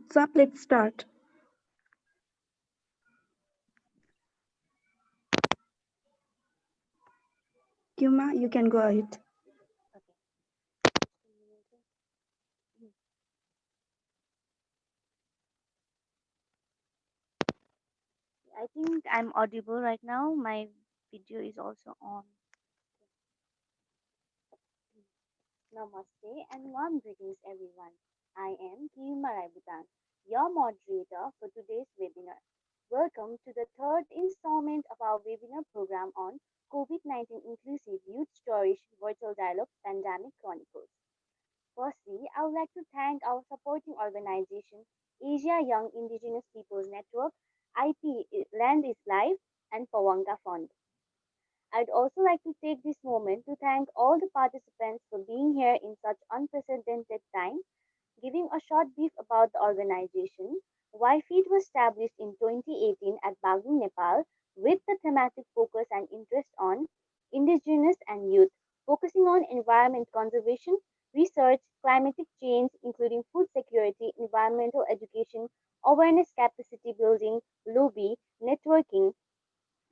What's up? Let's start. Yuma, you can go ahead. I think I'm audible right now. My video is also on. Namaste and warm greetings, everyone. I am Kiruma, your moderator for today's webinar. Welcome to the third installment of our webinar program on COVID-19 Inclusive Youth Stories Virtual Dialogue Pandemic Chronicles. Firstly, I would like to thank our supporting organization, Asia Young Indigenous Peoples Network, IP Land is Life, and Pawanka Fund. I'd also like to take this moment to thank all the participants for being here in such unprecedented time. Giving a short brief about the organization, YFEED was established in 2018 at Bagu, Nepal, with the thematic focus and interest on indigenous and youth, focusing on environment conservation, research, climatic change, including food security, environmental education, awareness capacity building, lobby, networking,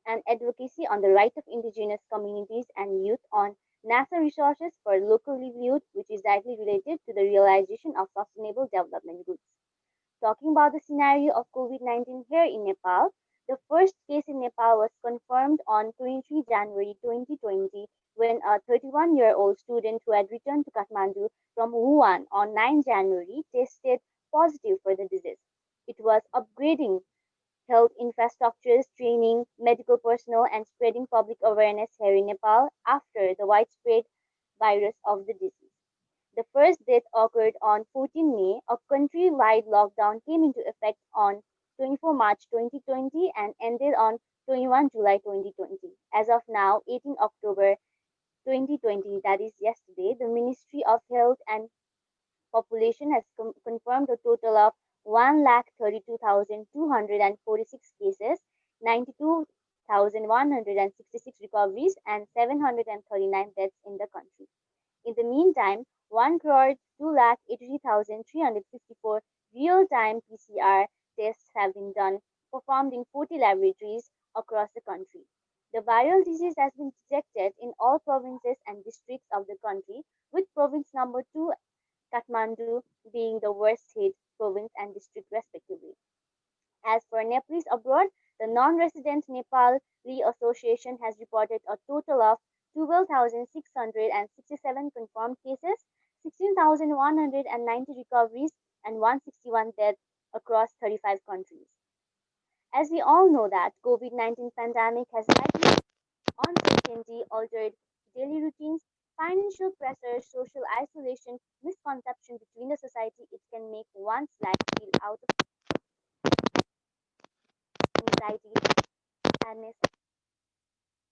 and advocacy on the rights of indigenous communities and youth on NASA resources for local livelihood, which is directly related to the realization of sustainable development goals. Talking about the scenario of COVID-19 here in Nepal, the first case in Nepal was confirmed on 23 January 2020 when a 31-year-old student who had returned to Kathmandu from Wuhan on 9 January tested positive for the disease. It was upgrading health infrastructures, training medical personnel, and spreading public awareness here in Nepal after the widespread virus of the disease. The first death occurred on 14 May. A country-wide lockdown came into effect on 24 March 2020 and ended on 21 July 2020. As of now, 18 October 2020, that is yesterday, the Ministry of Health and Population has confirmed a total of 132,246 cases, 92,166 recoveries, and 739 deaths in the country. In the meantime, 1 crore 2,83,354 real-time PCR tests have been done, performed in 40 laboratories across the country. The viral disease has been detected in all provinces and districts of the country, with province number 2, Kathmandu, being the worst hit province and district respectively. As for Nepalese abroad, the non-resident Nepali Association has reported a total of 12,667 confirmed cases, 16,190 recoveries, and 161 deaths across 35 countries. As we all know that COVID-19 pandemic has likely uncertainty, altered daily routines, financial pressure, social isolation, misconception between the society, it can make one's life feel out of anxiety, sadness,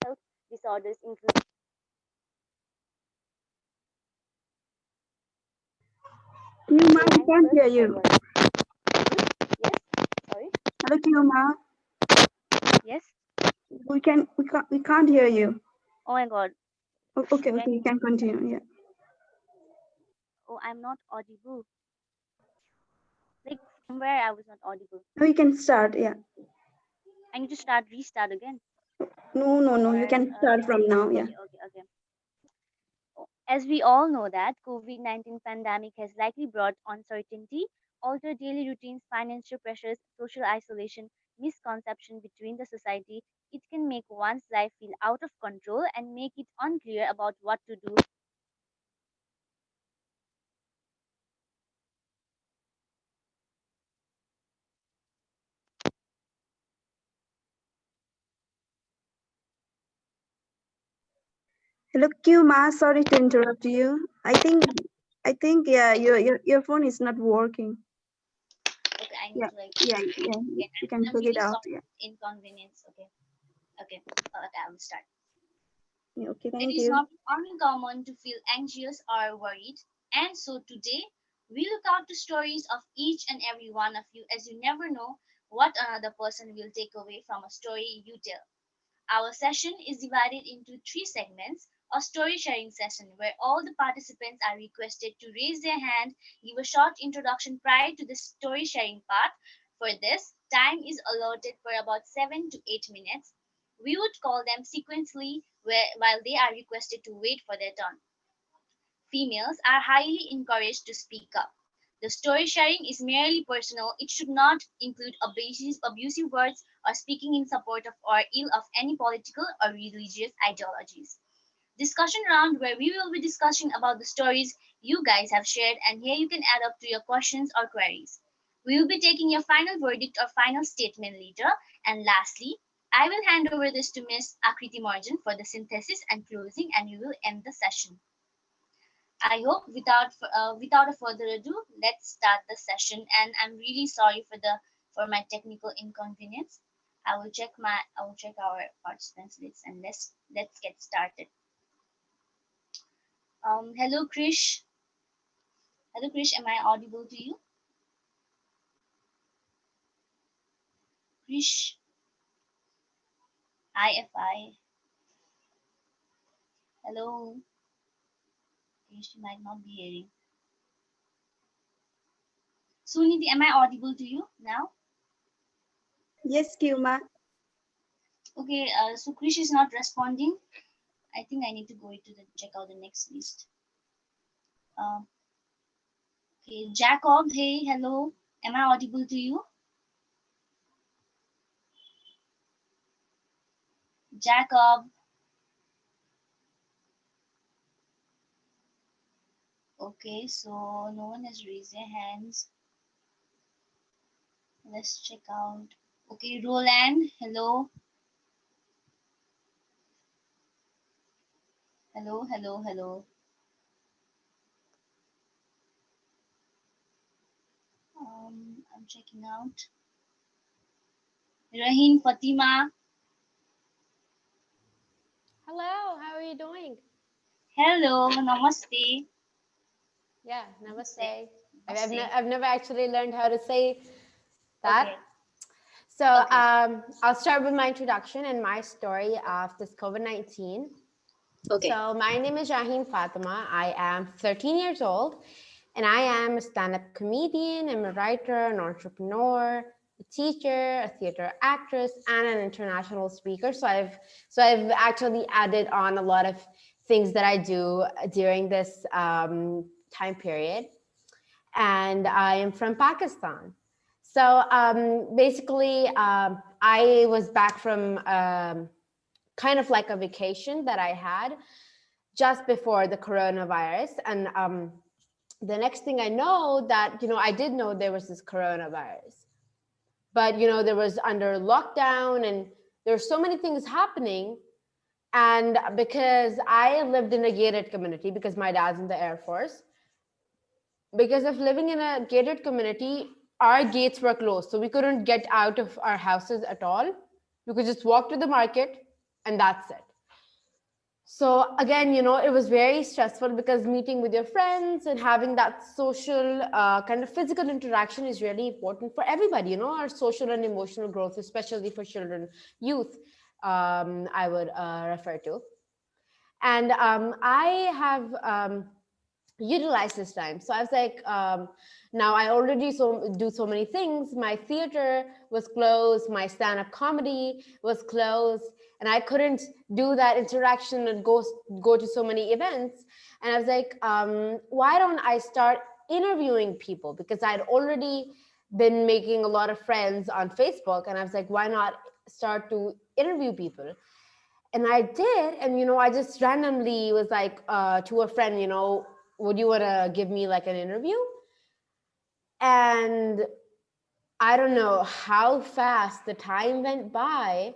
health disorders, including. Yuma, we AI can't plus hear you. Yes, sorry. Hello, Yuma. Yes. We can't hear you. Oh my God. Okay, When you can continue. Yeah. oh, I'm not audible. Like somewhere I was not audible. No, you can start. Yeah. I need to restart again, No. or You can start from now. Yeah. okay. As we all know that COVID-19 pandemic has likely brought uncertainty, altered daily routines, financial pressures, social isolation, misconception between the society. It can make one's life feel out of control and make it unclear about what to do. Hello, Yuma. Sorry to interrupt you. I think yeah, your phone is not working. Okay, I need Yeah. to like Yeah. again. You can I'm take it feeling out. some Yeah. inconvenience. Okay. I'll start. Yeah, okay. It Thank is you. not uncommon to feel anxious or worried, and so today we look out the stories of each and every one of you, as you never know what another person will take away from a story you tell. Our session is divided into three segments: a story sharing session where all the participants are requested to raise their hand, give a short introduction prior to the story sharing part. For this, time is allotted for about 7 to 8 minutes. We would call them sequentially while they are requested to wait for their turn. Females are highly encouraged to speak up. The story sharing is merely personal. It should not include abusive words or speaking in support of or ill of any political or religious ideologies. Discussion round where we will be discussing about the stories you guys have shared, and here you can add up to your questions or queries. We will be taking your final verdict or final statement later. And lastly, I will hand over this to Ms. Akriti Morjan for the synthesis and closing, and we will end the session. I hope without a further ado, let's start the session. And I'm really sorry for my technical inconvenience. I will check our participants list, and let's get started. Hello Krish. Hello Krish, am I audible to you? Krish, IFI. Hello. Krish, you might not be hearing. Suniti, am I audible to you now? Yes, Kuma. Okay, so Krish is not responding. I think I need to go to check out the next list. Okay, Jacob, hey, hello. Am I audible to you? Jacob. Okay, so no one has raised their hands. Let's check out. Okay, Roland, hello. Hello, hello, hello. I'm checking out. Raheen, Fatima. Hello, how are you doing? Hello, namaste. Yeah, namaste. Namaste. I've never actually learned how to say that. Okay. So Okay. I'll start with my introduction and my story of this COVID-19. Okay. So my name is Raheen Fatima. I am 13 years old, and I am a stand-up comedian. I'm a writer, an entrepreneur, a teacher, a theater actress, and an international speaker. So I've actually added on a lot of things that I do during this time period. And I am from Pakistan. So basically, I was back from kind of like a vacation that I had just before the coronavirus. And the next thing I know that, I did know there was this coronavirus, but, there was under lockdown and there were so many things happening. And because I lived in a gated community, because my dad's in the Air Force, because of living in a gated community, our gates were closed. So we couldn't get out of our houses at all. You could just walk to the market and that's it. So again, it was very stressful because meeting with your friends and having that social kind of physical interaction is really important for everybody, our social and emotional growth, especially for children, youth, I would refer to. And I have utilize this time. So I was like, now I already do so many things. My theater was closed, my stand-up comedy was closed, and I couldn't do that interaction and go to so many events. And I was like, why don't I start interviewing people? Because I'd already been making a lot of friends on Facebook, and I was like, why not start to interview people? And I did, and I just randomly was like to a friend, would you want to give me like an interview? And I don't know how fast the time went by,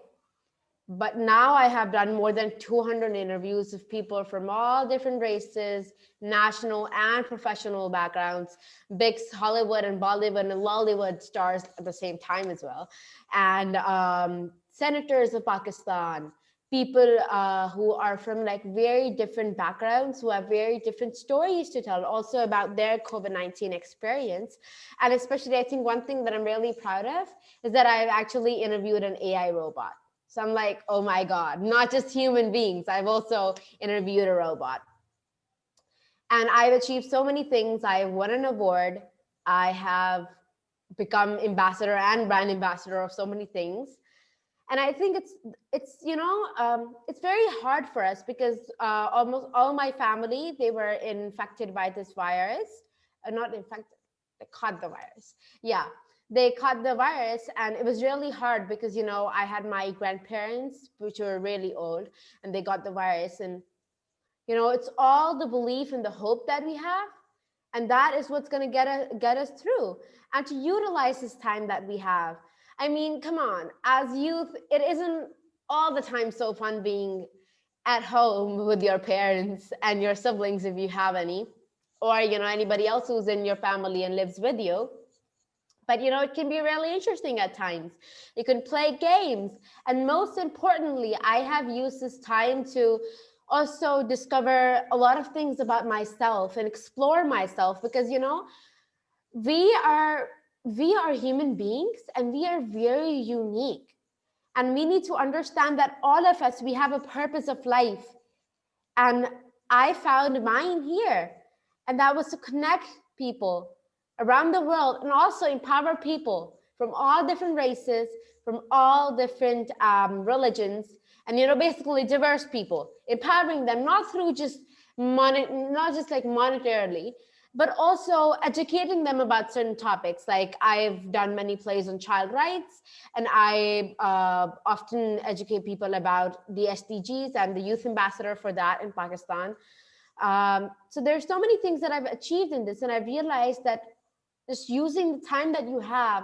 but now I have done more than 200 interviews of people from all different races, national and professional backgrounds, big Hollywood and Bollywood and Lollywood stars at the same time as well, and senators of Pakistan, people who are from like very different backgrounds, who have very different stories to tell also about their COVID-19 experience. And especially, I think one thing that I'm really proud of is that I've actually interviewed an AI robot. So I'm like, oh my God, not just human beings. I've also interviewed a robot. And I've achieved so many things. I won an award. I have become ambassador and brand ambassador of so many things. And I think it's it's very hard for us because almost all my family, they were infected by this virus. Not infected, they caught the virus. Yeah, they caught the virus, and it was really hard because I had my grandparents, which were really old, and they got the virus. And it's all the belief and the hope that we have, and that is what's going to get us through, and to utilize this time that we have. I mean, come on, as youth, it isn't all the time so fun being at home with your parents and your siblings, if you have any, or anybody else who's in your family and lives with you. But it can be really interesting at times. You can play games, and most importantly, I have used this time to also discover a lot of things about myself and explore myself, because we are human beings, and we are very unique, and we need to understand that all of us, we have a purpose of life. And I found mine here, and that was to connect people around the world and also empower people from all different races, from all different religions, and basically diverse people, empowering them not through just not just like monetarily, but also educating them about certain topics. Like, I've done many plays on child rights, and I often educate people about the SDGs. I'm the youth ambassador for that in Pakistan. So there's so many things that I've achieved in this, and I've realized that just using the time that you have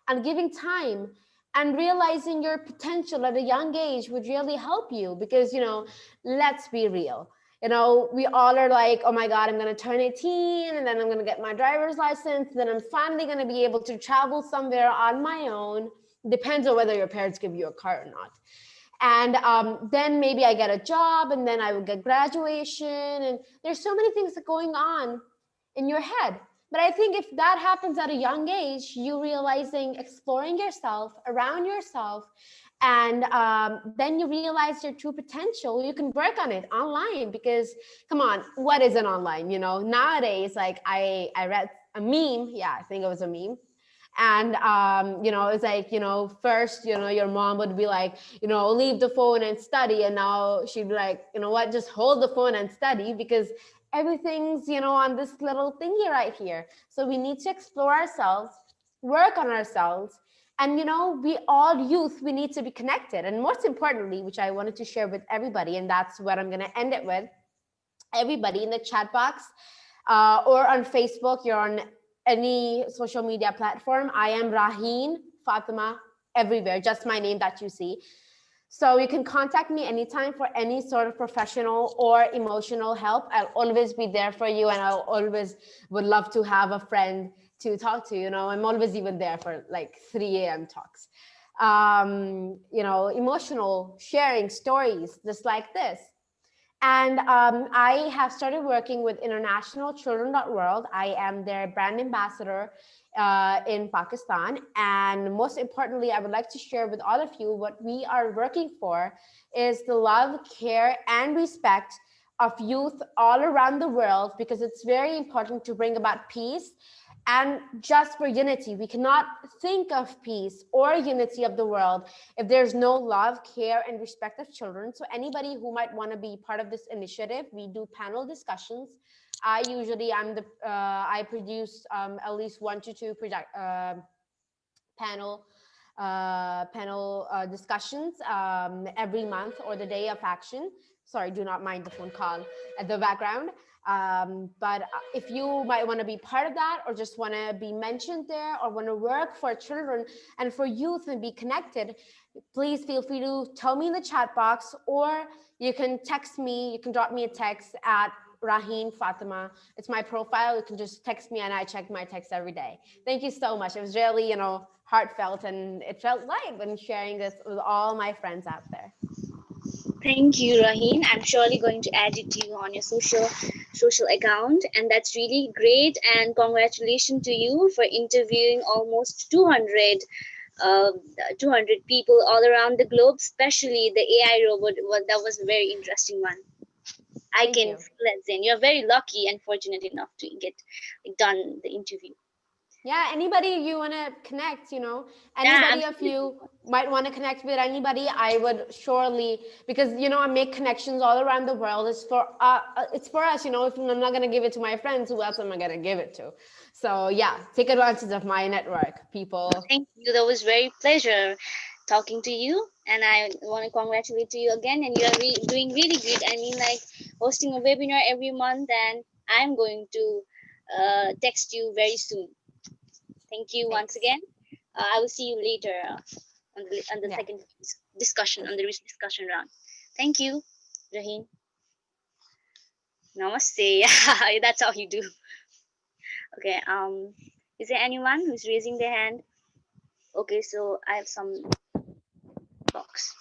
and giving time and realizing your potential at a young age would really help you, because let's be real. We all are like, oh my God, I'm going to turn 18, and then I'm going to get my driver's license. Then I'm finally going to be able to travel somewhere on my own. Depends on whether your parents give you a car or not. And then maybe I get a job, and then I will get graduation. And there's so many things going on in your head. But I think if that happens at a young age, you realizing, exploring yourself, around yourself, and then you realize your true potential, you can work on it online. Because come on, what isn't online? Nowadays, like I read a meme. Yeah, I think it was a meme. And it's like, first, your mom would be like, leave the phone and study. And now she'd be like, what, just hold the phone and study, because everything's, on this little thingy right here. So we need to explore ourselves, work on ourselves. And, we all youth, we need to be connected. And most importantly, which I wanted to share with everybody, and that's what I'm going to end it with, everybody in the chat box or on Facebook, you're on any social media platform, I am Raheen Fatima everywhere, just my name that you see. So you can contact me anytime for any sort of professional or emotional help. I'll always be there for you, and I'll always would love to have a friend to talk to. I'm always even there for like 3 a.m. talks. Emotional sharing stories just like this. And I have started working with International Children.World. I am their brand ambassador in Pakistan. And most importantly, I would like to share with all of you what we are working for is the love, care, and respect of youth all around the world, because it's very important to bring about peace and just for unity. We cannot think of peace or unity of the world if there's no love, care, and respect of children. So anybody who might want to be part of this initiative, we do panel discussions. I produce at least 1 to 2 panel discussions every month, or the day of action. Sorry, do not mind the phone call at the background. But if you might want to be part of that, or just want to be mentioned there, or want to work for children and for youth and be connected, please feel free to tell me in the chat box, or you can text me. You can drop me a text at Raheen Fatima. It's my profile. You can just text me, and I check my text every day. Thank you so much. It was really, heartfelt, and it felt light when sharing this with all my friends out there. Thank you, Raheen. I'm surely going to add it to you on your social account, and that's really great. And congratulations to you for interviewing almost 200 uh, 200 people all around the globe, especially the AI robot. That was a very interesting one. I Thank can you. feel it, Zen. You're very lucky and fortunate enough to get done the interview. Yeah, anybody you want to connect, you know, Yeah, anybody of absolutely. you might want to connect with anybody, I would surely, because, you know, I make connections all around the world. It's for us, you know, if I'm not going to give it to my friends, who else am I going to give it to? So yeah, take advantage of my network, people. Thank you. That was very pleasure talking to you, and I want to congratulate you again. And you are doing really great. I mean, like hosting a webinar every month, and I'm going to text you very soon. Thank you once Thanks. again. I will see you later on the Yeah. second discussion on the discussion round. Thank you, Raheen. Namaste. That's how you do. Okay. Is there anyone who's raising their hand? Okay, so I have some box.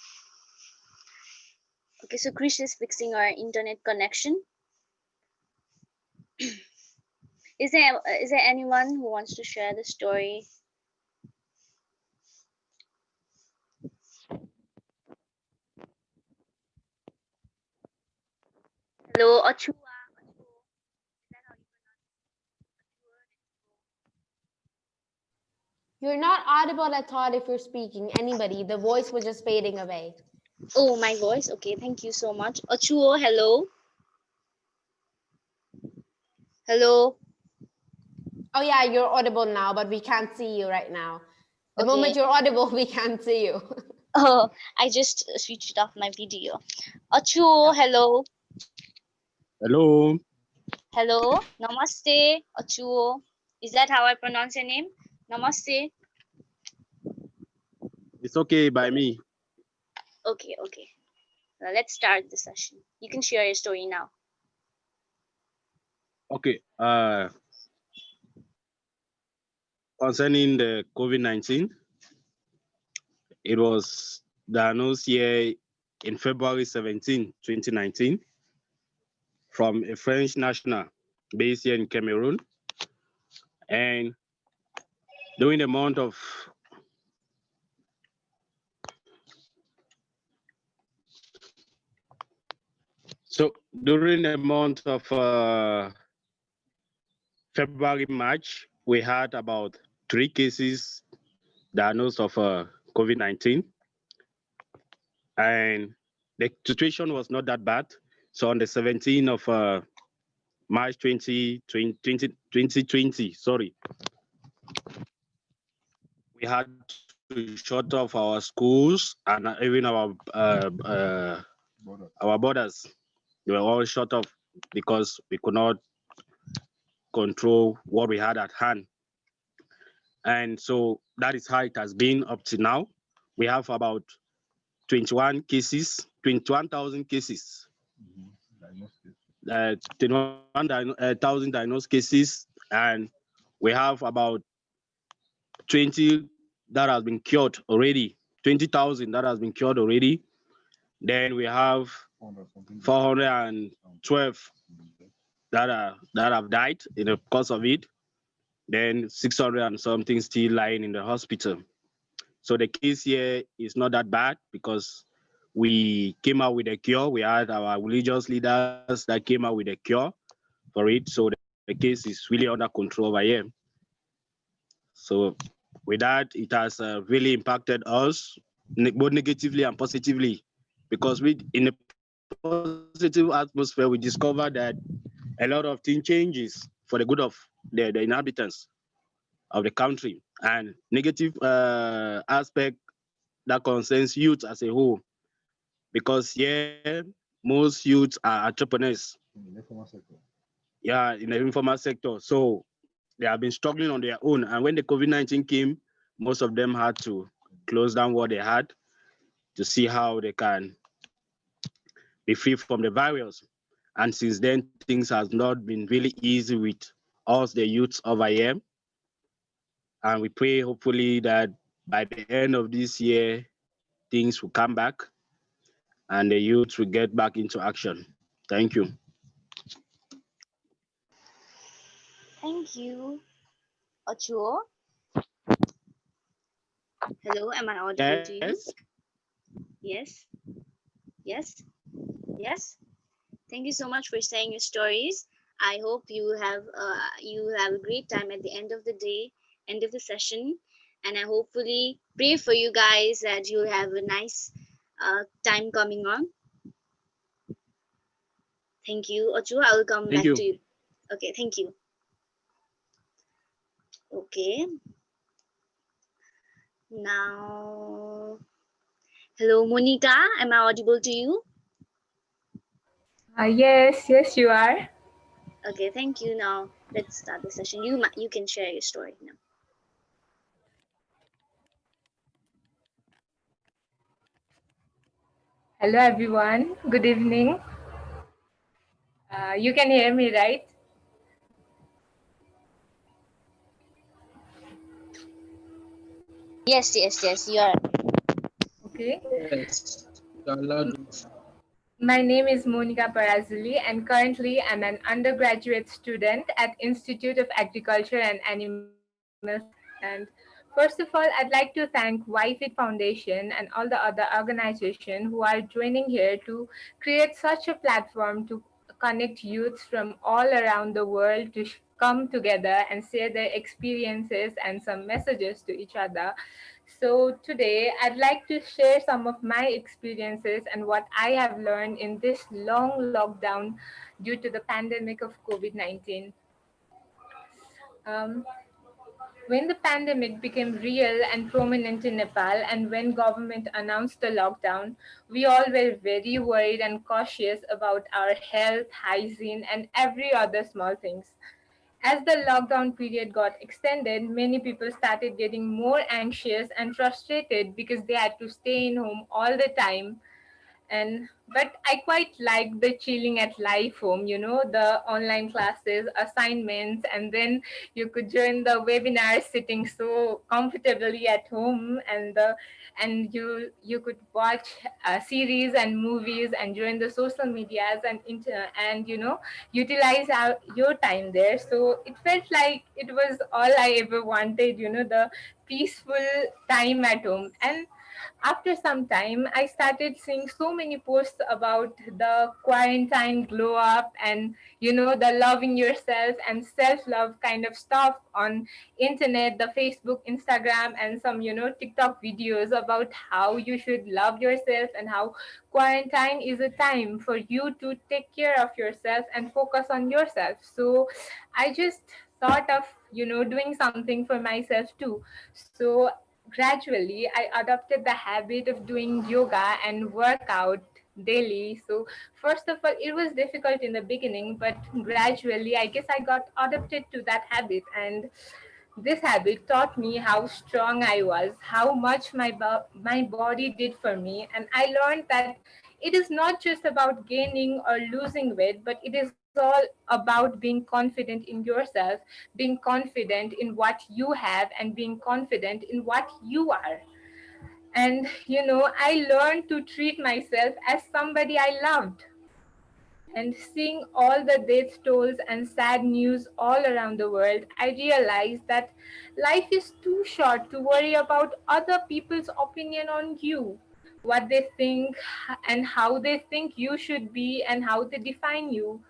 Okay, so Krish is fixing our internet connection. Is there anyone who wants to share the story? Hello, Achua. You're not audible at all if you're speaking. Anybody, the voice was just fading away. Oh, my voice. Okay, thank you so much. Achuo, hello. Hello. Oh yeah, you're audible now, but we can't see you right now. The Okay. moment you're audible, we can't see you. Oh, I just switched off my video. Achuo, hello. Hello. Hello. Namaste, Achuo. Is that how I pronounce your name? Namaste. It's okay by me. Okay, okay. Now let's start the session. You can share your story now. Okay. Concerning the COVID-19, it was diagnosed here in February 17, 2019, from a French national based here in Cameroon. And during the month of February, March, we had about 3 cases diagnosed of COVID-19. And the situation was not that bad. So on the 17th of March 2020, we had to shut off our schools and even our borders. They were all shut off because we could not control what we had at hand. And so that is how it has been up to now. We have about 21,000 cases, 21,000 diagnosed cases, and we have about 20 that has been cured already, 20,000 that has been cured already. Then we have 412 that have died in the course of it. Then 600 and something still lying in the hospital. So the case here is not that bad because we came out with a cure. We had our religious leaders that came out with a cure for it. So the case is really under control over here. So with that, it has really impacted us both negatively and positively, because in a positive atmosphere, we discovered that a lot of things changes for the good of the inhabitants of the country, and negative aspect that concerns youth as a whole, because here most youths are entrepreneurs. Yeah, in the informal sector. So they have been struggling on their own. And when the COVID-19 came, most of them had to close down what they had to see how they can be free from the virus. And since then, things has not been really easy with us, the youths over here. And we pray hopefully that by the end of this year, things will come back and the youth will get back into action. Thank you. Thank you, Achuo. Hello, am I audible to you? Yes. Yes, yes, yes. Thank you so much for sharing your stories. I hope you have a great time at the end of the day, end of the session, and I hopefully pray for you guys that you'll have a nice time coming on. Thank you, Ochu. I will come Thank back you. to you. Okay, thank you. Okay, now, hello, Monika. Am I audible to you? Yes, you are. Okay, thank you. Now let's start the session. You can share your story now. Hello, everyone. Good evening. You can hear me, right? Yes, yes, yes. You are. Okay. Yes, you are allowed. My name is Monika Parajuli, and currently I'm an undergraduate student at Institute of Agriculture and Animal Science. And first of all, I'd like to thank YFEED Foundation and all the other organizations who are joining here to create such a platform to connect youths from all around the world to come together and share their experiences and some messages to each other. So today I'd like to share some of my experiences and what I have learned in this long lockdown due to the pandemic of COVID-19. Um, when the pandemic became real and prominent in Nepal and when government announced the lockdown, we all were very worried and cautious about our health, hygiene, and every other small things. As the lockdown period got extended, many people started getting more anxious and frustrated because they had to stay in home all the time. And but I quite like the chilling at life home, the online classes, assignments, and then you could join the webinar sitting so comfortably at home, and you could watch series and movies and join the social medias and utilize your time there. So it felt like it was all I ever wanted, the peaceful time at home. And after some time, I started seeing so many posts about the quarantine glow up and the loving yourself and self-love kind of stuff on internet, the Facebook, Instagram, and some TikTok videos about how you should love yourself and how quarantine is a time for you to take care of yourself and focus on yourself. So I just thought of doing something for myself too. So gradually I adopted the habit of doing yoga and workout daily. So first of all, it was difficult in the beginning, but gradually I guess I got adopted to that habit, and this habit taught me how strong I was, how much my body did for me, and I learned that it is not just about gaining or losing weight, but it is all about being confident in yourself, being confident in what you have, and being confident in what you are. And I learned to treat myself as somebody I loved. And seeing all the death tolls and sad news all around the world, I realized that life is too short to worry about other people's opinion on you, what they think and how they think you should be and how they define you.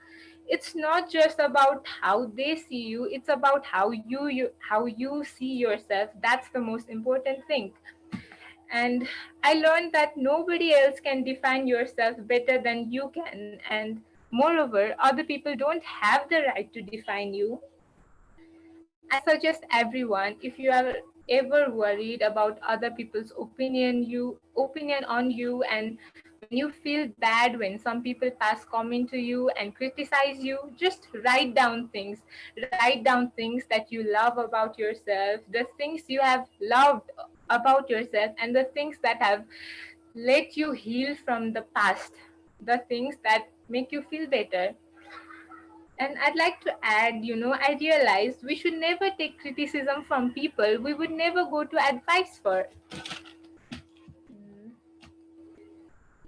It's not just about how they see you, it's about how you see yourself. That's the most important thing. And I learned that nobody else can define yourself better than you can. And moreover, other people don't have the right to define you. I suggest everyone, if you are ever worried about other people's opinion on you, and when you feel bad when some people pass comment to you and criticize you, just write down things that you love about yourself, the things you have loved about yourself, and the things that have let you heal from the past, the things that make you feel better. And I'd like to add, I realized we should never take criticism from people we would never go to advice for.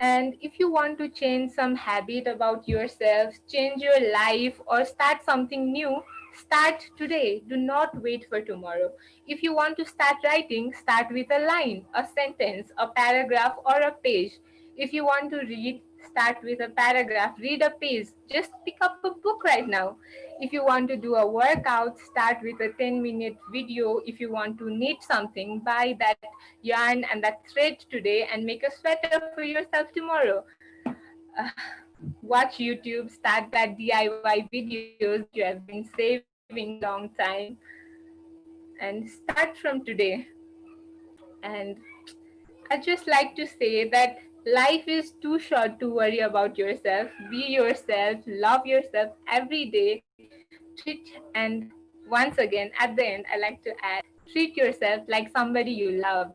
And if you want to change some habit about yourself, change your life, or start something new, Start today. Do not wait for tomorrow. If you want to start writing, start with a line, a sentence, a paragraph, or a page. If you want to read, start with a paragraph, read a page. Just pick up a book right now. If you want to do a workout, start with a 10-minute video. If you want to knit something, buy that yarn and that thread today and make a sweater for yourself tomorrow. Watch YouTube, start that DIY videos that you have been saving a long time, and start from today. And I just like to say that life is too short to worry about yourself. Be yourself, love yourself every day. Treat, and once again, at the end, I like to add, treat yourself like somebody you love.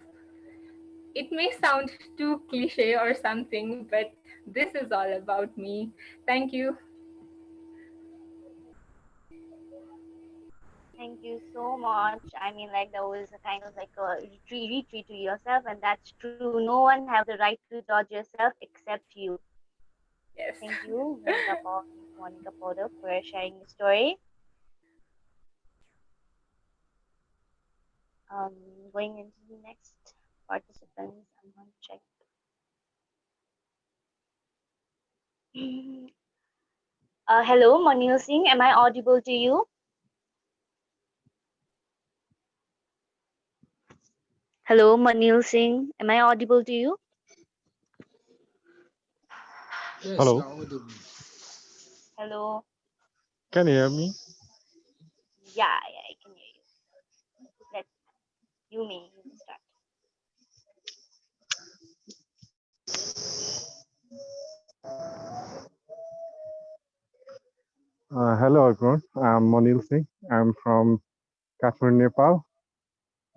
It may sound too cliche or something, but this is all about me. Thank you. Thank you so much. I mean, like that was a kind of like a retreat to yourself, and that's true. No one have the right to judge yourself except you. Yes. Thank you, Monica Porter, for sharing the story. Going into the next participants, I'm going to check. Hello, Manil Singh. Am I audible to you? Hello, Manil Singh. Am I audible to you? Yes, Hello, audible. Hello. can you hear me? Yeah, I can hear you. Let you may start. Hello, everyone. I'm Manil Singh. I'm from Kathmandu, Nepal.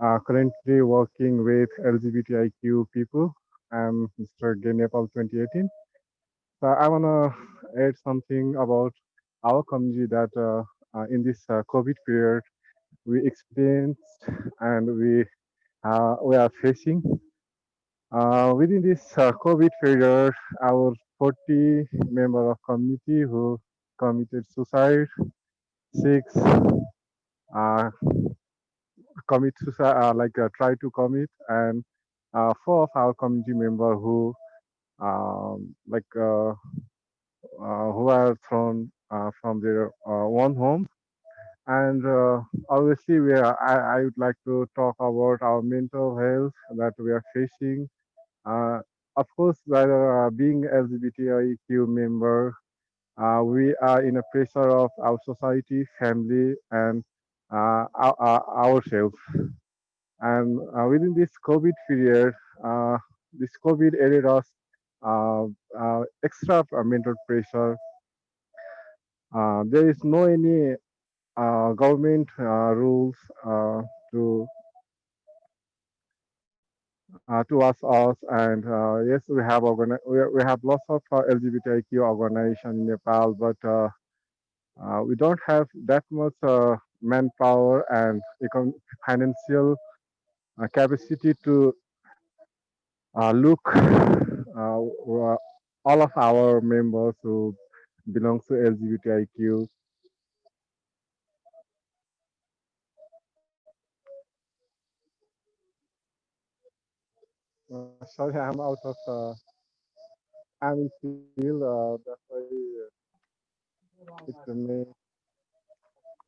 Currently working with LGBTIQ people. I'm Mr. Gay Nepal 2018. So I want to add something about our community that in this COVID period we experienced and we are facing. Within this COVID period, our 40 member of community who committed suicide, six uh, commit suicide, try to commit, and four of our community member who who are thrown from their own home. And obviously, I would like to talk about our mental health that we are facing. Uh, of course, while being LGBTIQ member, we are in a pressure of our society, family, and ourselves. And within this COVID period, this COVID added us extra mental pressure. There is no any government rules to towards us, and yes, we have lots of LGBTIQ organization in Nepal, but we don't have that much manpower and financial capacity to look all of our members who belong to LGBTIQ. Sorry, I'm out of. I'm in field. That's why it may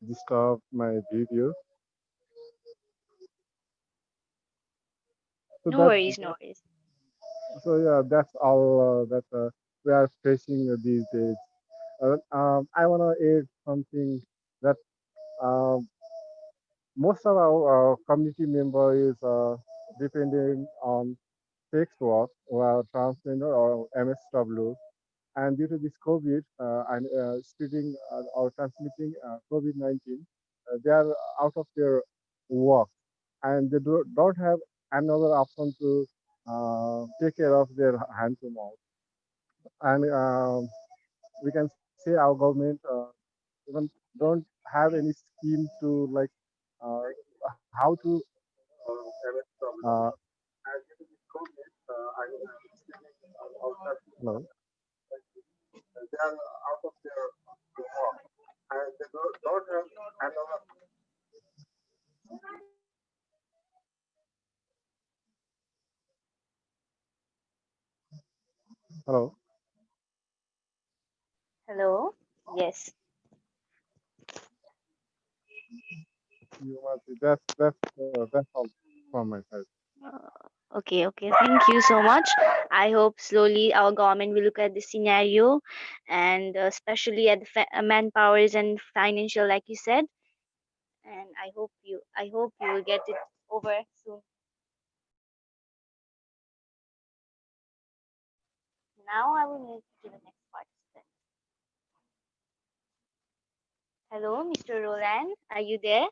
disturb my video. So No that worries, no worries. so yeah, that's all that we are facing these days. I want to add something that uh, most of our community member is depending on sex work or transgender or MSW. And due to this COVID and spreading or transmitting COVID-19, they are out of their work and they don't have another option to take care of their hand to mouth. And we can say our government even don't have any scheme to like uh, how to uh, hello. Hello. Hello. Yes. You must be. That's all from my side. Okay, okay. Thank you so much. I hope slowly our government will look at the scenario, and especially at the manpowers and financial, like you said. And I hope you will get it over soon. Now I will move to the next participant. Hello, Mr. Roland. Are you there?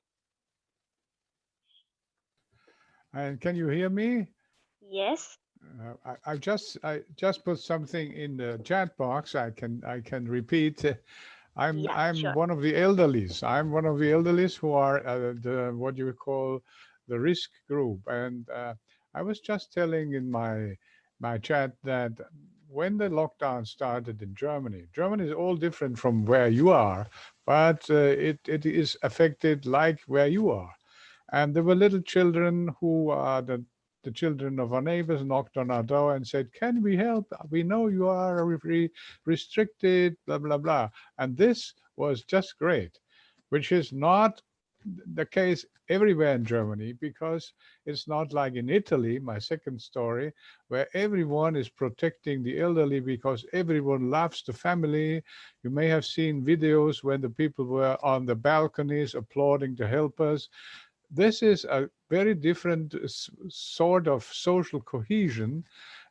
And can you hear me? Yes. I just put something in the chat box. I can repeat. I'm Yeah, I'm sure. one of the elderlies. I'm one of the elderlies who are the what you call the risk group. And I was just telling in my chat that when the lockdown started in Germany, Germany is all different from where you are, but it is affected like where you are. And there were little children who are the children of our neighbors knocked on our door and said, "Can we help? We know you are restricted, blah, blah, blah." And this was just great, which is not the case everywhere in Germany, because it's not like in Italy, my second story, where everyone is protecting the elderly because everyone loves the family. You may have seen videos when the people were on the balconies applauding the helpers. This is a very different sort of social cohesion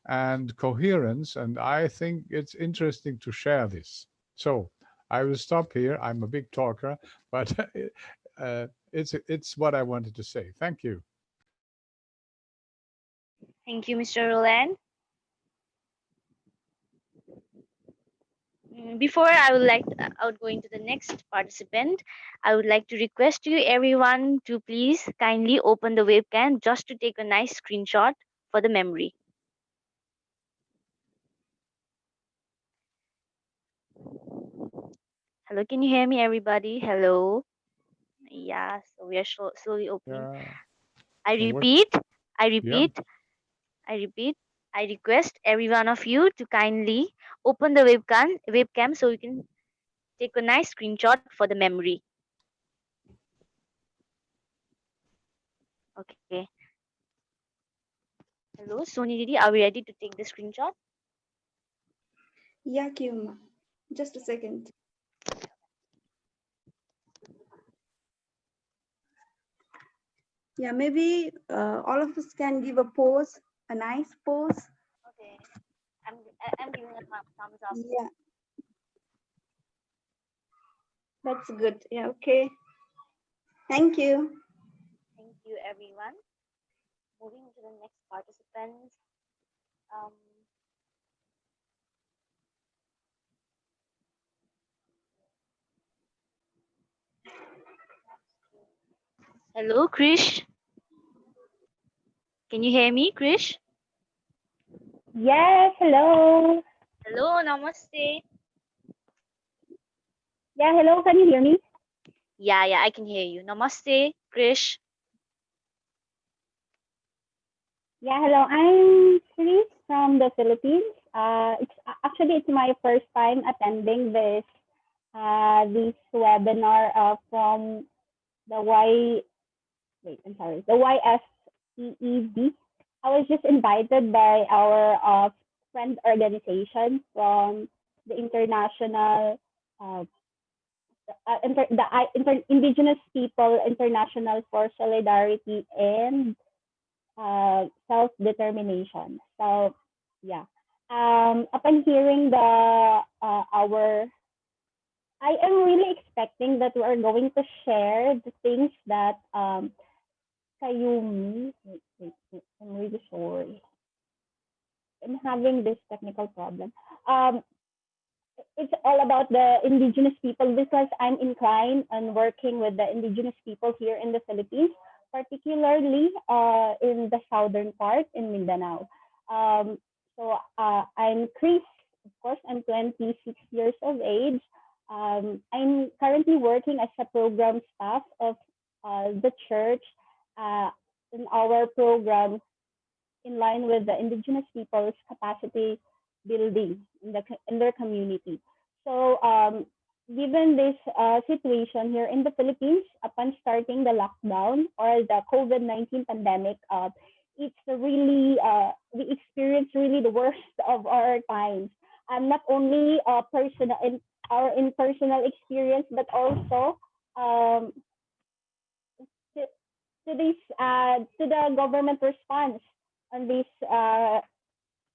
and coherence, and I think it's interesting to share this. So I will stop here. I'm a big talker, but it's what I wanted to say. Thank you. Thank you, Mr. Roland. Before I would go into the next participant, I would like to request you everyone to please kindly open the webcam just to take a nice screenshot for the memory. Hello, can you hear me, everybody? Hello. Yeah, so we are slowly opening. Yeah. I So what? repeat, I Yeah. repeat, I repeat. I request every one of you to kindly open the webcam so we can take a nice screenshot for the memory. Okay. Hello, Soni Didi, are we ready to take the screenshot? Yeah, Kyuma. Just a second. Yeah, maybe all of us can give a pose, a nice pose. Okay. I'm giving a thumbs up. Yeah, that's good. Yeah, okay. Thank you. Thank you, everyone. Moving to the next participant. Um, Hello, Krish. Can you hear me, Krish? Yes, hello. Hello, namaste. Yeah, hello, can you hear me? Yeah, I can hear you. Namaste, Krish. Yeah, hello. I'm Chris from the Philippines. It's my first time attending this webinar from the the YFEED. I was just invited by our friend organization from the international uh, Indigenous People International for Solidarity and self-determination. So yeah, upon hearing I am really expecting that we are going to share the things that Kayumi. Wait, I'm really sorry. I'm having this technical problem. Um, it's all about the indigenous people because I'm inclined on working with the indigenous people here in the Philippines, particularly in the southern part in Mindanao. I'm Chris, of course, I'm 26 years of age. I'm currently working as a program staff of the church uh, in our program in line with the indigenous people's capacity building in their community. So given this situation here in the Philippines, upon starting the lockdown or the COVID-19 pandemic, it's really we experience really the worst of our times. And not only personal in personal experience, but also um, to, to this to the government response on this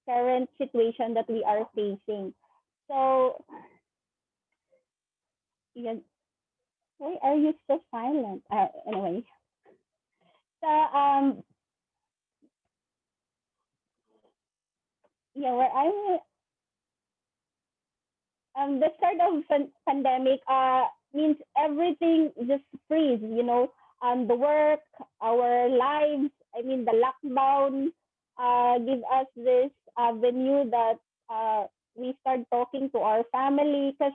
current situation that we are facing. So, yeah, why are you so silent? Anyway, so yeah, where I'm the start of pandemic means everything just freeze. The work, our lives. I mean, the lockdown give us this avenue that we start talking to our family because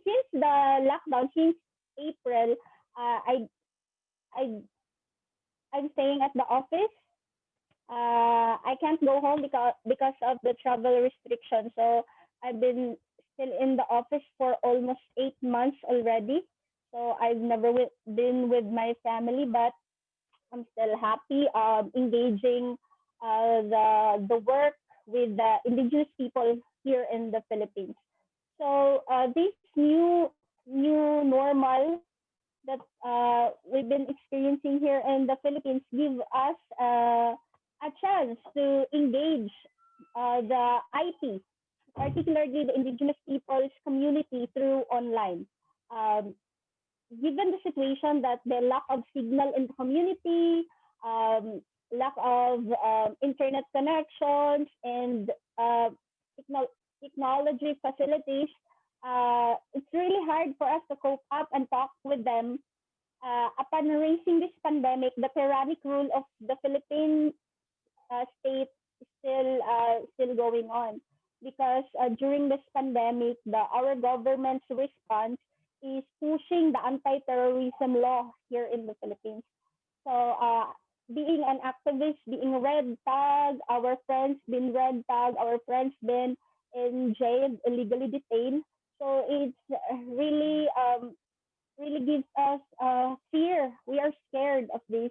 since the lockdown since April, I I'm staying at the office. I can't go home because of the travel restrictions. So I've been still in the office for almost 8 months already. So I've never been with my family, but I'm still happy engaging the work with the indigenous people here in the Philippines. So this new normal that we've been experiencing here in the Philippines give us a chance to engage the IP, particularly the indigenous people's community through online. Um, Given the situation that the lack of signal in the community, lack of internet connections, and technology facilities, it's really hard for us to cope up and talk with them. Upon raising this pandemic, the tyrannic rule of the Philippine state is still going on because during this pandemic, our government's response is pushing the anti-terrorism law here in the Philippines. So, being an activist, being red tagged, our friends been red tagged, our friends been in jail, illegally detained. So it's really gives us fear. We are scared of this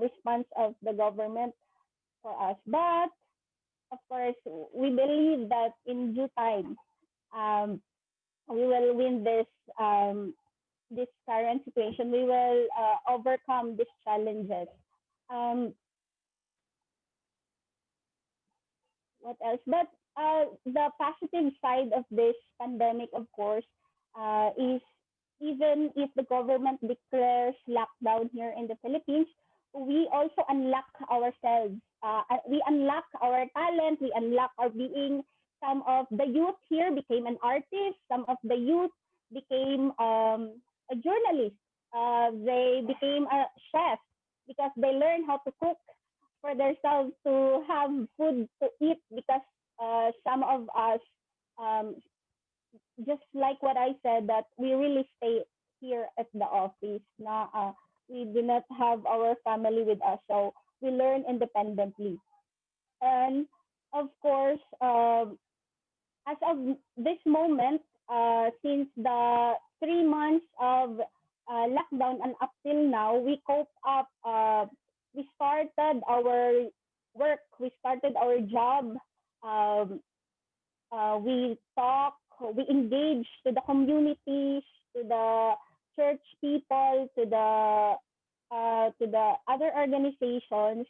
response of the government for us. But of course, we believe that in due time, um, we will win this current situation. We will overcome these challenges. Um, what else? But the positive side of this pandemic, of course, is even if the government declares lockdown here in the Philippines, we also unlock ourselves. We unlock our talent. We unlock our being. Some of the youth here became an artist. Some of the youth became a journalist. They became a chef because they learned how to cook for themselves to have food to eat because some of us, um, just like what I said, that we really stay here at the office. We do not have our family with us, so we learn independently. And of course, as of this moment, since the 3 months of lockdown and up till now, we cope up. We started our work. We started our job. Um, we talk. We engage to the communities, to the church people, to the other organizations,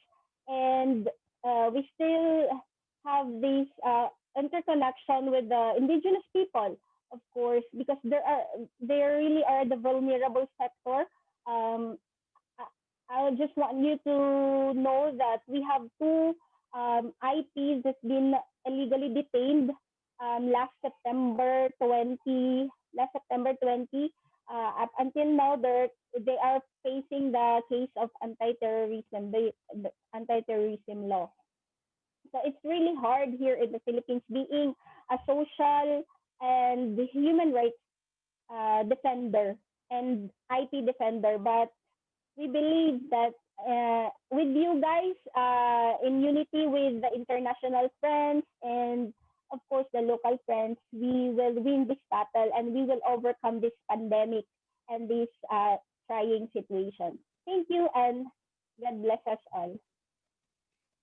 and we still have this interconnection with the indigenous people, of course, because they really are the vulnerable sector. Um, I just want you to know that we have two IPs that's been illegally detained last September 20. Up until now, they are facing the case of anti-terrorism, the anti-terrorism law. So it's really hard here in the Philippines being a social and human rights defender and IP defender, but we believe that with you guys in unity with the international friends and of course, the local friends, we will win this battle and we will overcome this pandemic and this trying situation. Thank you and God bless us all.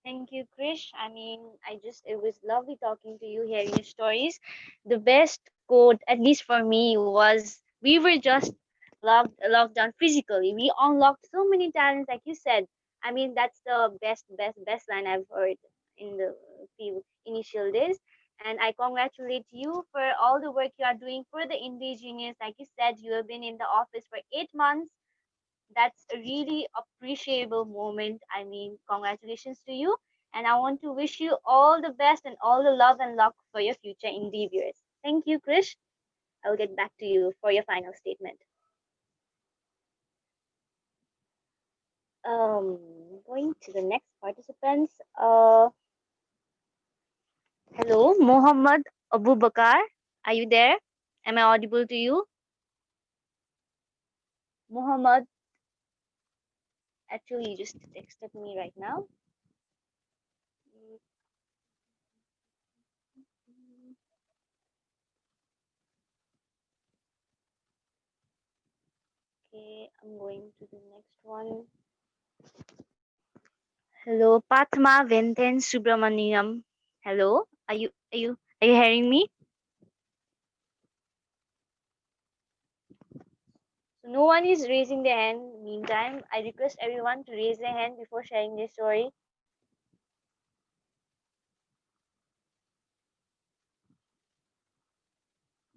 Thank you, Krish. I mean, it was lovely talking to you, hearing your stories. The best quote, at least for me, was we were just locked down physically. We unlocked so many talents, like you said. I mean, that's the best line I've heard in the few initial days. And I congratulate you for all the work you are doing for the indigenous. Like you said, you have been in the office for 8 months. That's a really appreciable moment. I mean, congratulations to you. And I want to wish you all the best and all the love and luck for your future endeavors. Thank you, Krish. I'll get back to you for your final statement. Going to the next participants. Hello, Mohammed Abubakar. Are you there? Am I audible to you? Mohammed, actually, you just texted me right now. Okay, I'm going to the next one. Hello, Patma Venten Subramaniam. Hello, are you hearing me? So no one is raising their hand. Meantime, I request everyone to raise their hand before sharing their story.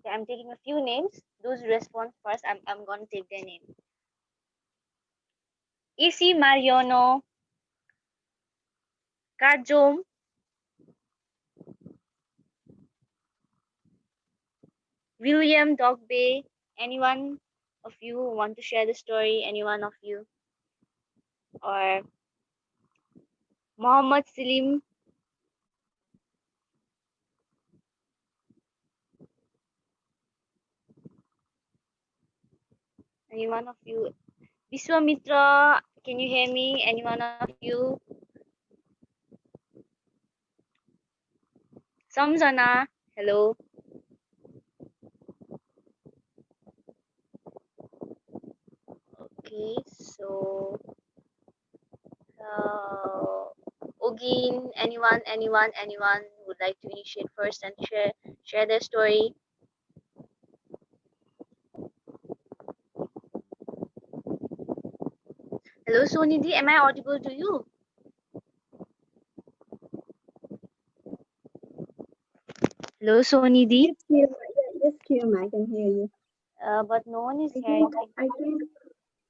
Okay, I'm taking a few names. Those who respond first, I'm gonna take their name. Isi Mariano, Kajom, William Dogbe. Anyone of you who want to share the story? Anyone of you? Or Muhammad Salim? Anyone of you? Viswamitra, can you hear me? Anyone of you? Samjana, hello. Okay, so Ogin, anyone would like to initiate first and share their story. Hello, Sonidhi, am I audible to you? Hello, Sonidhi. Yes, Kim, I can hear you. But no one is I hearing. think, I think,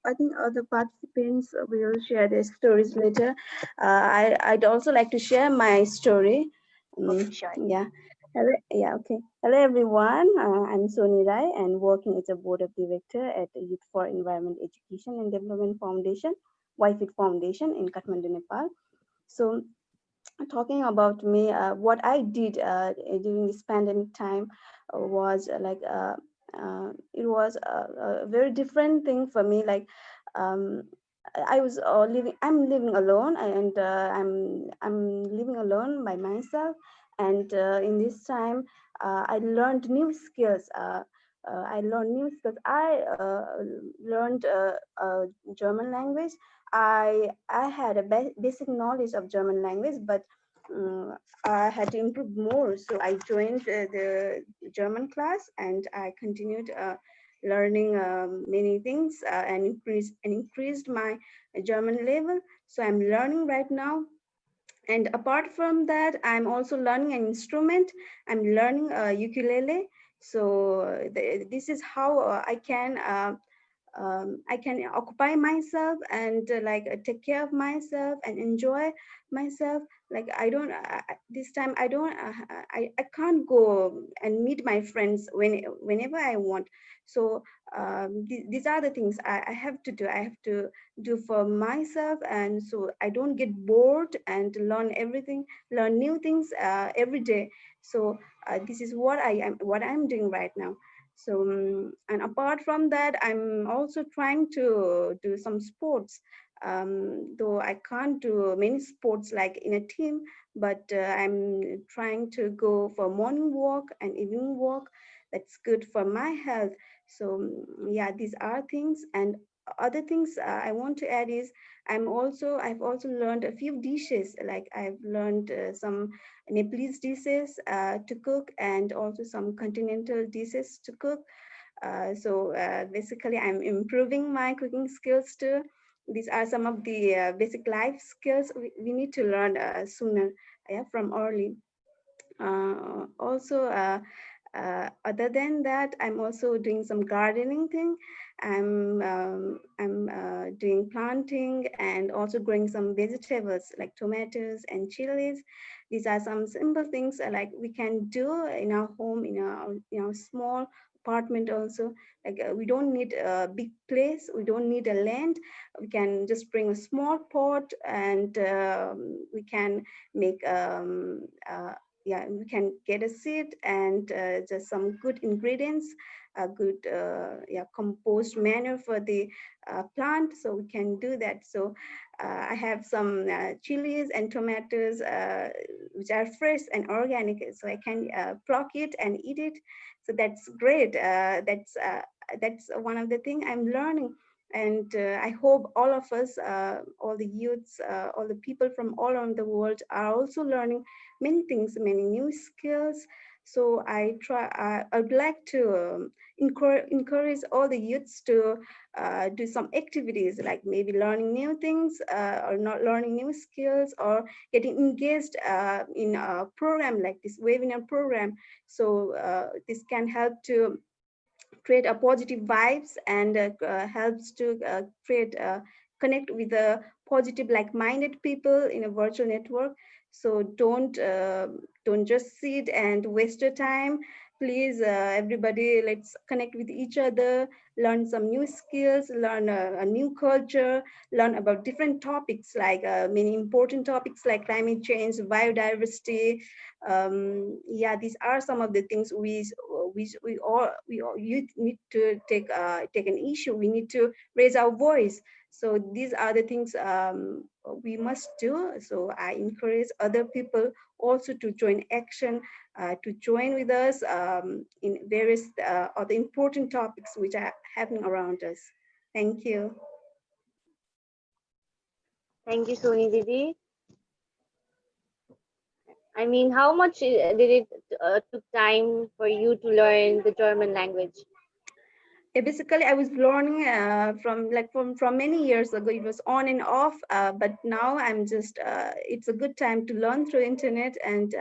I think other participants will share their stories later. I'd also like to share my story. Okay, sure. Yeah. Hello, yeah, okay. Hello, everyone. I'm Soni Rai and working as a board of director at the Youth for Environment Education and Development Foundation, YFEED Foundation in Kathmandu, Nepal. So, talking about me, what I did during this pandemic time was it was a very different thing for me. Like um, I was living. I'm living alone, and I'm living alone by myself. And in this time, I learned new skills. I learned new skills. I learned German language. I had a basic knowledge of German language, but I had to improve more. So I joined the German class, and I continued learning many things and increased my German level. So I'm learning right now. And apart from that, I'm also learning an instrument. I'm learning ukulele. So this is how I can occupy myself and take care of myself and enjoy myself. Like I don't this time I don't I can't go and meet my friends whenever I want. So these are the things I have to do. I have to do for myself, and so I don't get bored and learn new things every day. So this is what I'm doing right now. So, and apart from that, I'm also trying to do some sports. Though I can't do many sports like in a team, but I'm trying to go for morning walk and evening walk. That's good for my health. So, yeah, these are things. And other things I want to add is I've also learned a few dishes. Like I've learned some Nepalese dishes to cook, and also some continental dishes to cook. Basically, I'm improving my cooking skills too. These are some of the basic life skills we need to learn sooner, yeah, from early. Also, other than that, I'm also doing some gardening thing. I'm doing planting and also growing some vegetables like tomatoes and chilies. These are some simple things like we can do in our home, in our small apartment also. Like we don't need a big place, we don't need a land. We can just bring a small pot, and we can make yeah, we can get a seed and just some good ingredients, a good yeah, compost manure for the plant, so we can do that. So I have some chilies and tomatoes which are fresh and organic, so I can pluck it and eat it. So that's great. That's one of the things I'm learning. And I hope all of us, all the youths, all the people from all around the world are also learning many things, many new skills. So I would like to encourage all the youths to do some activities, like maybe learning new things, or not learning new skills, or getting engaged in a program like this webinar program. So this can help to create a positive vibes, and helps to create connect with the positive like-minded people in a virtual network. So don't just sit and waste your time. Please, everybody, let's connect with each other, learn some new skills, learn a new culture, learn about different topics, like many important topics like climate change, biodiversity. Yeah, these are some of the things we all you need to take an issue. We need to raise our voice. So these are the things we must do. So I encourage other people also to join action, to join with us in various other important topics which are happening around us. Thank you. Thank you, Soni Didi. I mean, how much did it took time for you to learn the German language? Yeah, basically, I was learning from many years ago. It was on and off, but now I'm just. It's a good time to learn through internet, and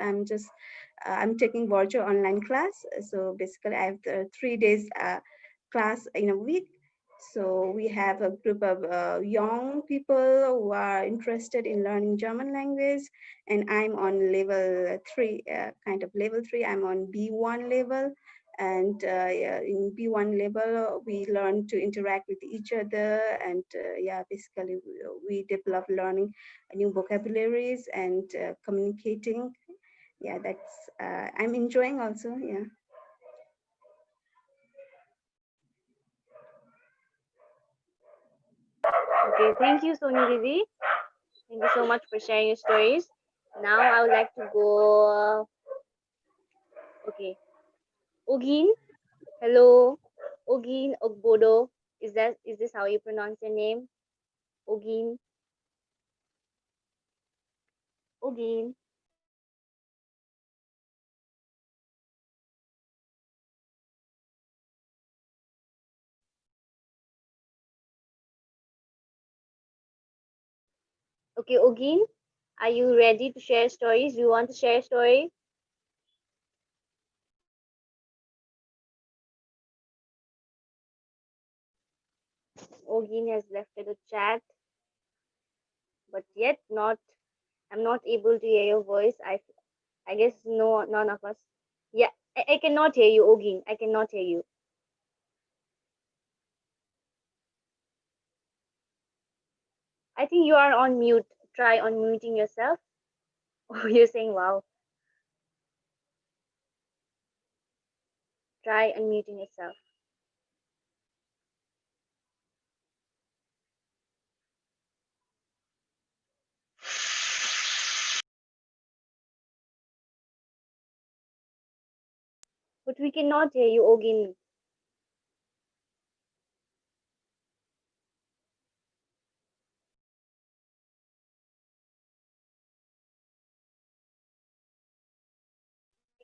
I'm taking virtual online class. So basically, I have 3 days class in a week. So we have a group of young people who are interested in learning German language, and I'm on level 3, kind of level 3. I'm on B1 level, and yeah, in B1 level we learn to interact with each other, and yeah, basically we develop learning new vocabularies and communicating. Yeah, that's I'm enjoying also. Yeah. Okay, thank you, Soni Didi. Thank you so much for sharing your stories. Now I would like to go. Okay, Ogin. Hello, Ogin Ogbodo. Is this how you pronounce your name? Ogin. Ogin. Okay, Ogin. Are you ready to share stories? Do you want to share a story? Ogin has left the chat, but yet not. I'm not able to hear your voice. I guess none of us. Yeah, I cannot hear you, Ogin. I cannot hear you. I think you are on mute. Try unmuting yourself. Oh, you're saying wow. Try unmuting yourself. But we cannot hear you again.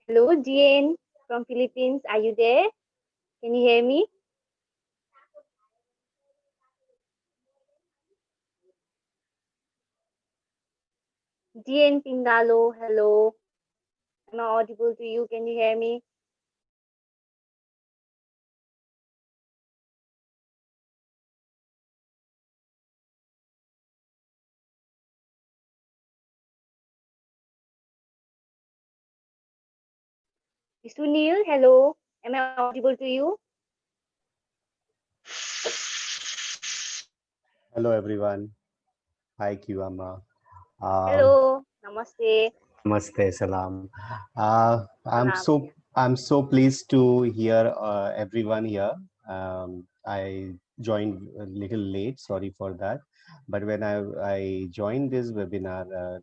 Hello, Jane from Philippines. Are you there? Can you hear me? Jane Pingalo, hello. Am I audible to you? Can you hear me? Sunil, hello. Am I audible to you? Hello everyone. Hi Kiwama. Hello. Namaste. Namaste, salam. I'm Salam. I'm so pleased to hear everyone here. I joined a little late. Sorry for that. But when I joined this webinar,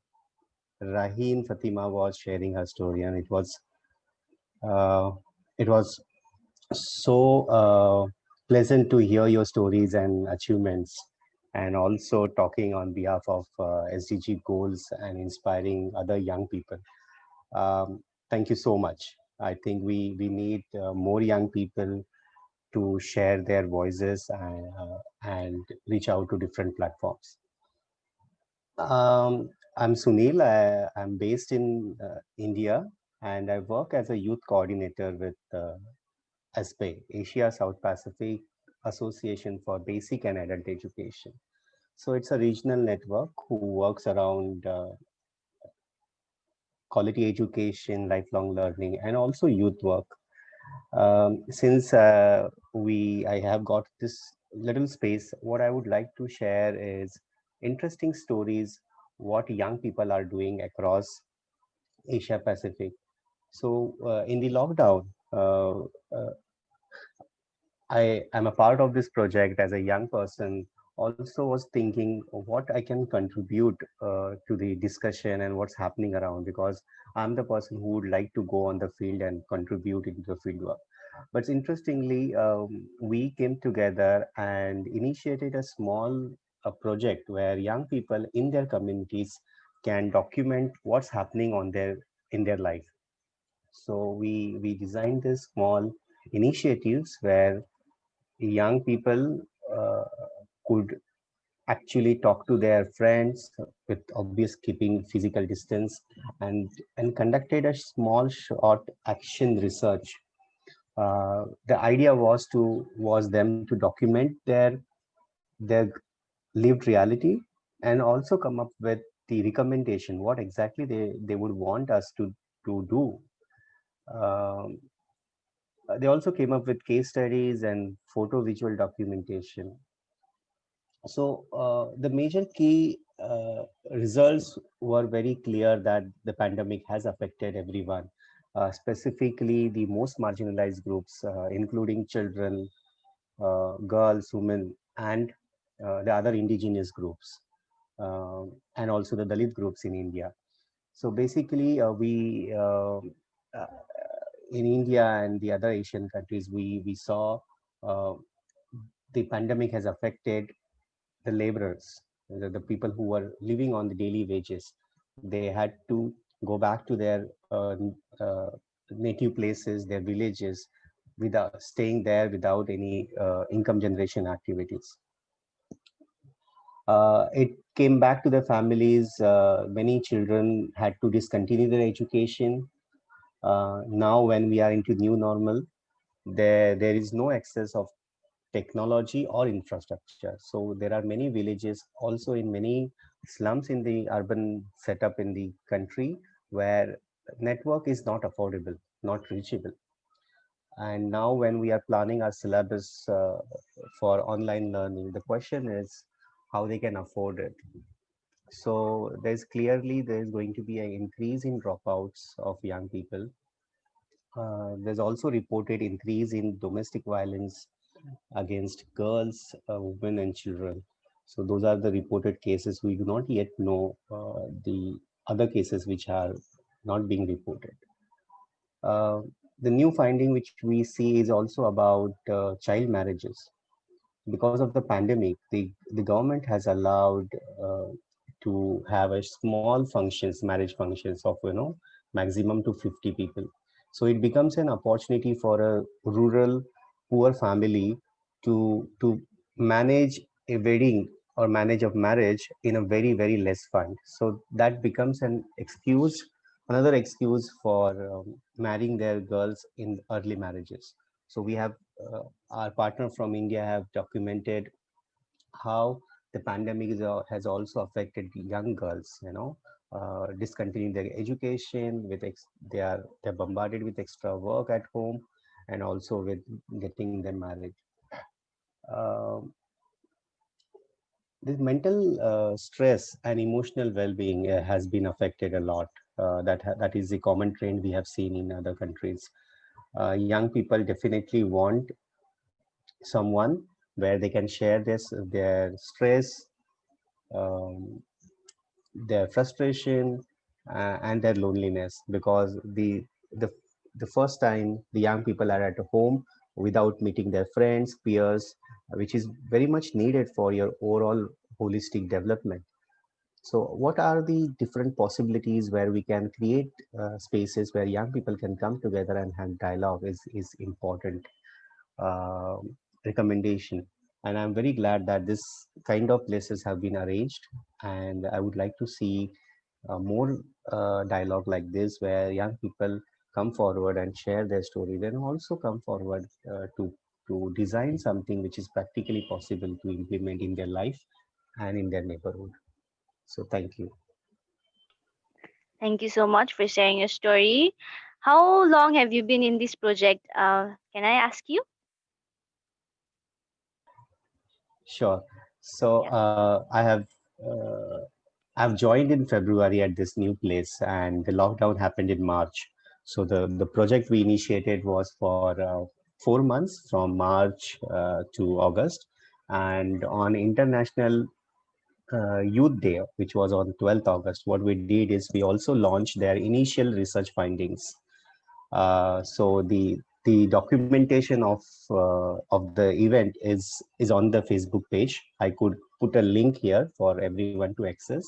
Raheen Fatima was sharing her story, and uh, it was so pleasant to hear your stories and achievements, and also talking on behalf of SDG goals and inspiring other young people. Thank you so much. I think we need more young people to share their voices and reach out to different platforms. I'm Sunil. I'm based in India, and I work as a youth coordinator with ASPE, Asia South Pacific Association for Basic and Adult Education. So it's a regional network who works around quality education, lifelong learning, and also youth work. Since I have got this little space, what I would like to share is interesting stories, what young people are doing across Asia Pacific. So in the lockdown, uh, I am a part of this project as a young person. Also, was thinking what I can contribute to the discussion and what's happening around, because I'm the person who would like to go on the field and contribute into the field work. But interestingly, we came together and initiated a small project where young people in their communities can document what's happening on their in their life. So we designed this small initiatives where young people could actually talk to their friends with obvious keeping physical distance, and conducted a small short action research. The idea was them to document their lived reality, and also come up with the recommendation what exactly they would want us to do. um, they also came up with case studies and photo visual documentation. So the major key results were very clear that the pandemic has affected everyone, specifically the most marginalized groups, including children, girls, women, and the other indigenous groups, and also the Dalit groups in India. So basically, we in India and the other Asian countries, we saw uh, the pandemic has affected the laborers, the people who were living on the daily wages. They had to go back to their uh, native places, their villages, without staying there without any income generation activities. It came back to their families. Many children had to discontinue their education. Now, when we are into new normal, there is no access of technology or infrastructure. So there are many villages, also in many slums in the urban setup in the country, where network is not affordable, not reachable. And now when we are planning our syllabus for online learning, the question is how they can afford it. So there's going to be an increase in dropouts of young people. There's also reported increase in domestic violence against girls, women, and children. So those are the reported cases. We do not yet know the other cases which are not being reported. Uh, the new finding which we see is also about child marriages. Because of the pandemic, the government has allowed uh, to have a small functions, marriage functions of maximum to 50 people. So it becomes an opportunity for a rural poor family to manage a wedding or manage a marriage in a very less fund. So that becomes an excuse, another excuse for marrying their girls in early marriages. So we have our partner from India have documented how the pandemic has also affected young girls, discontinuing their education with they're bombarded with extra work at home and also with getting them married. Um this mental stress and emotional well-being has been affected a lot. That is the common trend we have seen in other countries. Young people definitely want someone where they can share their stress, um, their frustration, and their loneliness, because the the first time the young people are at home without meeting their friends, peers, which is very much needed for your overall holistic development. So what are the different possibilities where we can create spaces where young people can come together and have dialogue is important uh, recommendation. And I'm very glad that this kind of places have been arranged. And I would like to see more dialogue like this, where young people come forward and share their stories, and also come forward to design something which is practically possible to implement in their life and in their neighborhood. So thank you. Thank you so much for sharing your story. How long have you been in this project? Can I ask you? Sure. So Yeah. I've joined in February at this new place, and the lockdown happened in March. So the project we initiated was for 4 months, from March to August. And on International Youth Day, which was on 12th August, what we did is we also launched their initial research findings. So the documentation of the event is on the Facebook page. I could put a link here for everyone to access.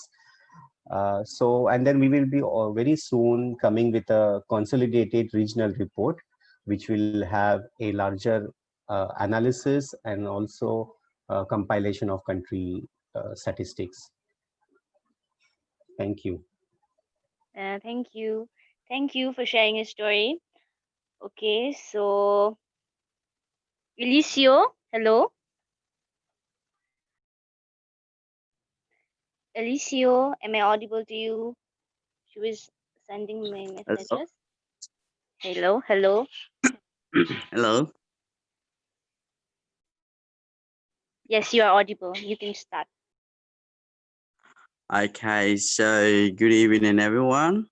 So and then we will be very soon coming with a consolidated regional report, which will have a larger analysis and also compilation of country statistics. Thank you. Thank you. Thank you for sharing your story. Okay, so Elisio, hello. Elisio, am I audible to you? She was sending me Hello. messages. Hello, hello. Hello. Yes, you are audible. You can start. Okay, so good evening, everyone.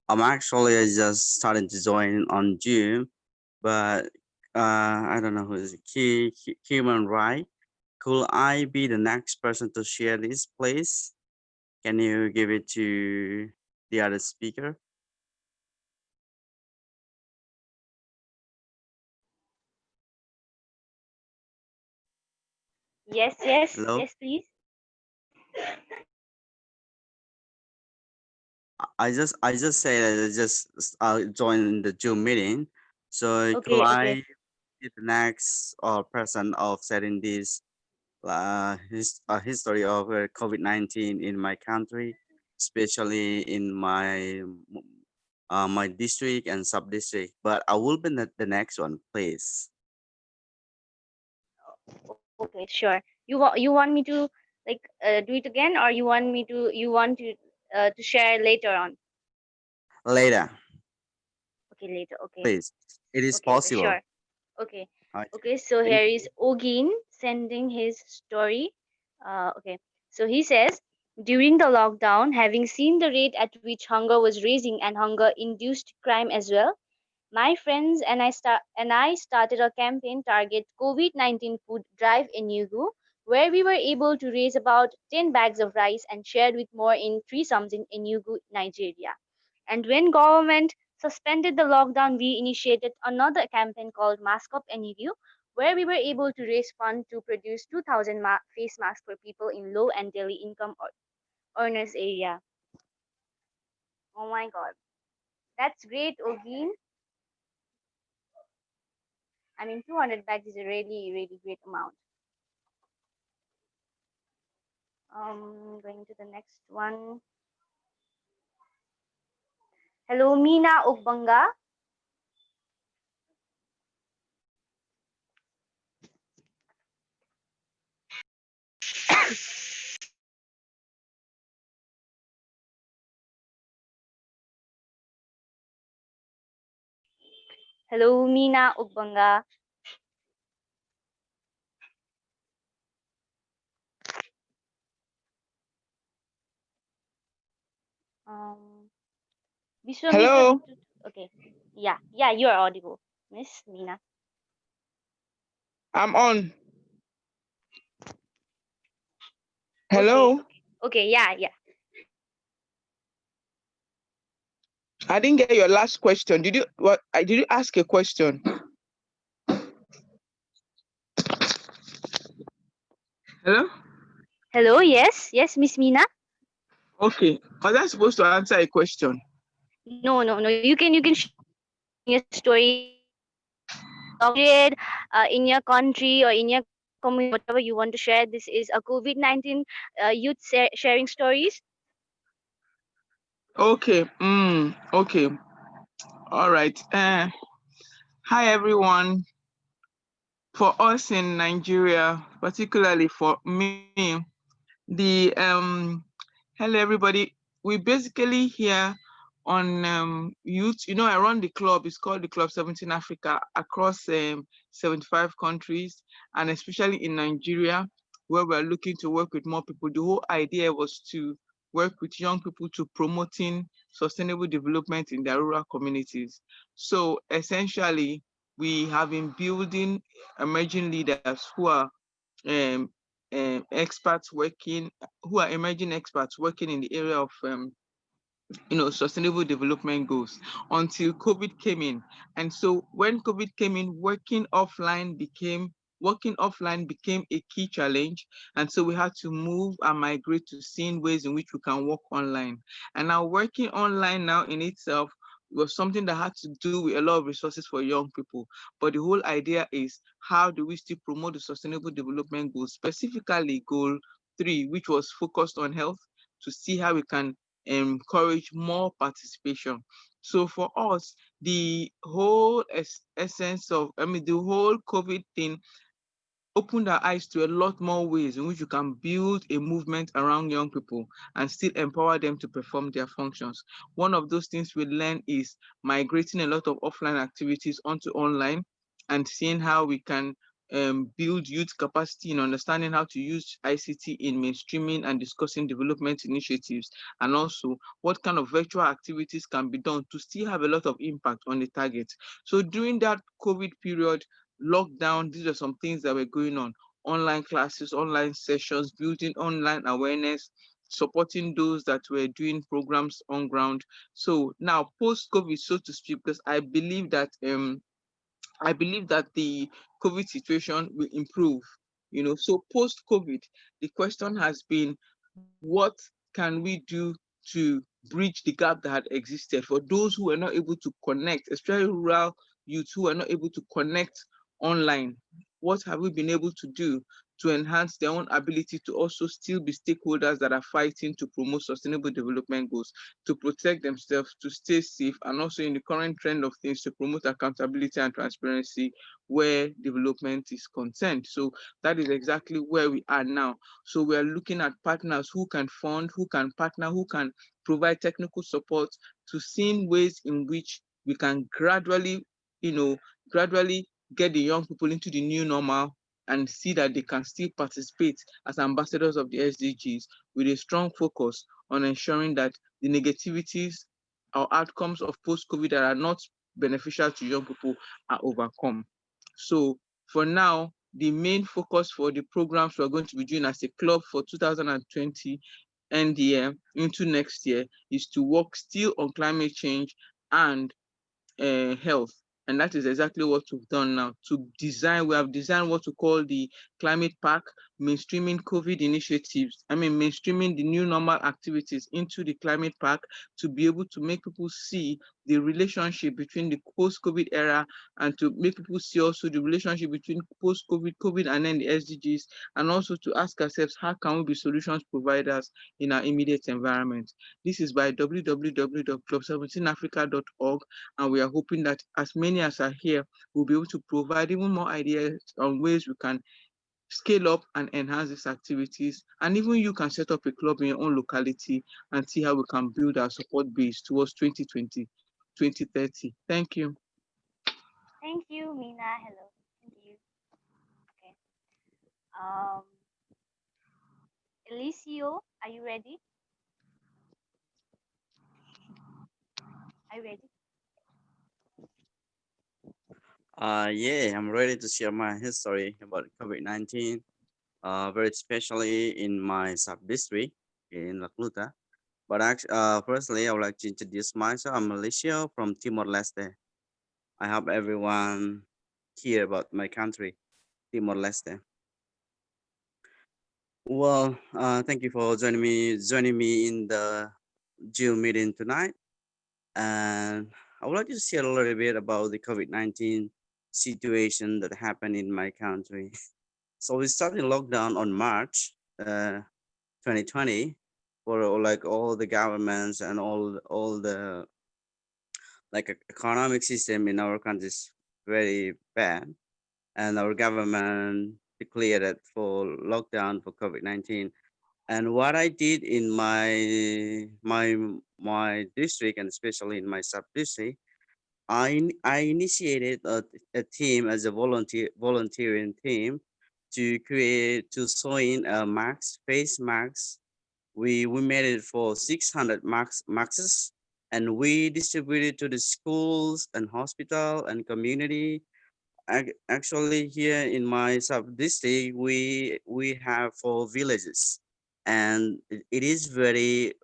I just started to join on Zoom, but I don't know who is human, right? Could I be the next person to share this, please? Can you give it to the other speaker? Yes, yes, Hello. yes, please. I just say that I just joined the Zoom meeting. So could Okay, okay. I be the next person of setting this history of COVID-19 in my country, especially in my district and sub-district. But I will be the next one, please. Okay, sure. You want me to like do it again, or you want to share later on? Later, Okay, later. Okay. please. It is Okay, okay, possible. sure. Okay. Okay. Okay, so Thank here you. is Ogin sending his story. Okay. So he says, during the lockdown, having seen the rate at which hunger was raising and hunger induced crime as well, My friends and I started a campaign target COVID-19 food drive in Yugu, where we were able to raise about 10 bags of rice and shared with more in three sums in Enugu, Nigeria. And when government suspended the lockdown, we initiated another campaign called Mask Up Enugu, where we were able to raise funds to produce 2,000 face masks for people in low and daily income earners area. Oh my God, that's great, Ogin. I mean, 200 bags is a really, really great amount. Going to the next one. Hello, Mina Ugbanga. Hello, Mina Ugbanga. Um, Vishwamitra. Hello, Okay. Yeah, you are audible, Miss Mina. I'm on. Okay, Hello, okay, yeah. I didn't get your last question. Did you what? Did you ask a question? Hello. Hello, yes, Miss Mina. Okay. Was I supposed to answer a question? No. You can share your story period in your country or in your community, whatever you want to share. This is a COVID-19 youth sharing stories. Okay. Okay. All right. Hi everyone. For us in Nigeria, particularly for me, the hello everybody. We basically here on youth. You know, I run the club. It's called the Club 17 Africa across 75 countries, and especially in Nigeria, where we're looking to work with more people. The whole idea was to work with young people to promoting sustainable development in their rural communities. So essentially, we have been building emerging leaders who are um, experts working, who are emerging experts working in the area of sustainable development goals until COVID came in. And so when COVID came in, working offline became a key challenge. And so we had to move and migrate to seeing ways in which we can work online. And now working online now in itself was something that had to do with a lot of resources for young people. But the whole idea is, how do we still promote the sustainable development goals, specifically goal 3, which was focused on health, to see how we can encourage more participation. So for us, the whole essence of, the whole COVID thing opened our eyes to a lot more ways in which you can build a movement around young people and still empower them to perform their functions. One of those things we learn is migrating a lot of offline activities onto online and seeing how we can build youth capacity in understanding how to use ICT in mainstreaming and discussing development initiatives, and also what kind of virtual activities can be done to still have a lot of impact on the target. So during that COVID period, lockdown, these are some things that were going on: online classes, online sessions, building online awareness, supporting those that were doing programs on ground. So now post-COVID, so to speak, because I believe that the COVID situation will improve. So post-COVID, the question has been, what can we do to bridge the gap that had existed for those who were not able to connect, especially rural youth who are not able to connect online? What have we been able to do to enhance their own ability to also still be stakeholders that are fighting to promote sustainable development goals, to protect themselves, to stay safe, and also in the current trend of things to promote accountability and transparency where development is concerned? So that is exactly where we are now. So we are looking at partners who can fund, who can partner, who can provide technical support, to seeing ways in which we can gradually get the young people into the new normal and see that they can still participate as ambassadors of the SDGs, with a strong focus on ensuring that the negativities or outcomes of post-COVID that are not beneficial to young people are overcome. So for now, the main focus for the programs we're going to be doing as a club for 2020 and the year into next year is to work still on climate change and health. And that is exactly what we've done now. We have designed what we call the climate pack, mainstreaming COVID initiatives. Mainstreaming the new normal activities into the climate pack to be able to make people see the relationship between the post-COVID era, and to make people see also the relationship between post-COVID, COVID, and then the SDGs, and also to ask ourselves, how can we be solutions providers in our immediate environment? This is by www.club17africa.org, and we are hoping that as many as are here will be able to provide even more ideas on ways we can scale up and enhance these activities. And even you can set up a club in your own locality and see how we can build our support base towards 2020, 2030. Thank you. Thank you, Mina. Hello. Thank you. Okay. Um, Elisio, are you ready? Are you ready? Yeah, I'm ready to share my history about COVID-19, very especially in my sub-district in Lakluta. But actually, firstly, I would like to introduce myself. I'm Elisio from Timor-Leste. I hope everyone hear about my country, Timor-Leste. Well, thank you for joining me in the Zoom meeting tonight. And I would like to share a little bit about the COVID-19 situation that happened in my country. So we started lockdown on March 2020 for like all the governments and all the like economic system in our country is very bad, and our government declared it for lockdown for COVID-19. And what I did in my district, and especially in my sub district, I initiated a team as a volunteering team to sew in face masks. We made it for 600 masks, and we distributed to the schools and hospital and community. Actually, here in my sub district, we have 4 villages, and it is very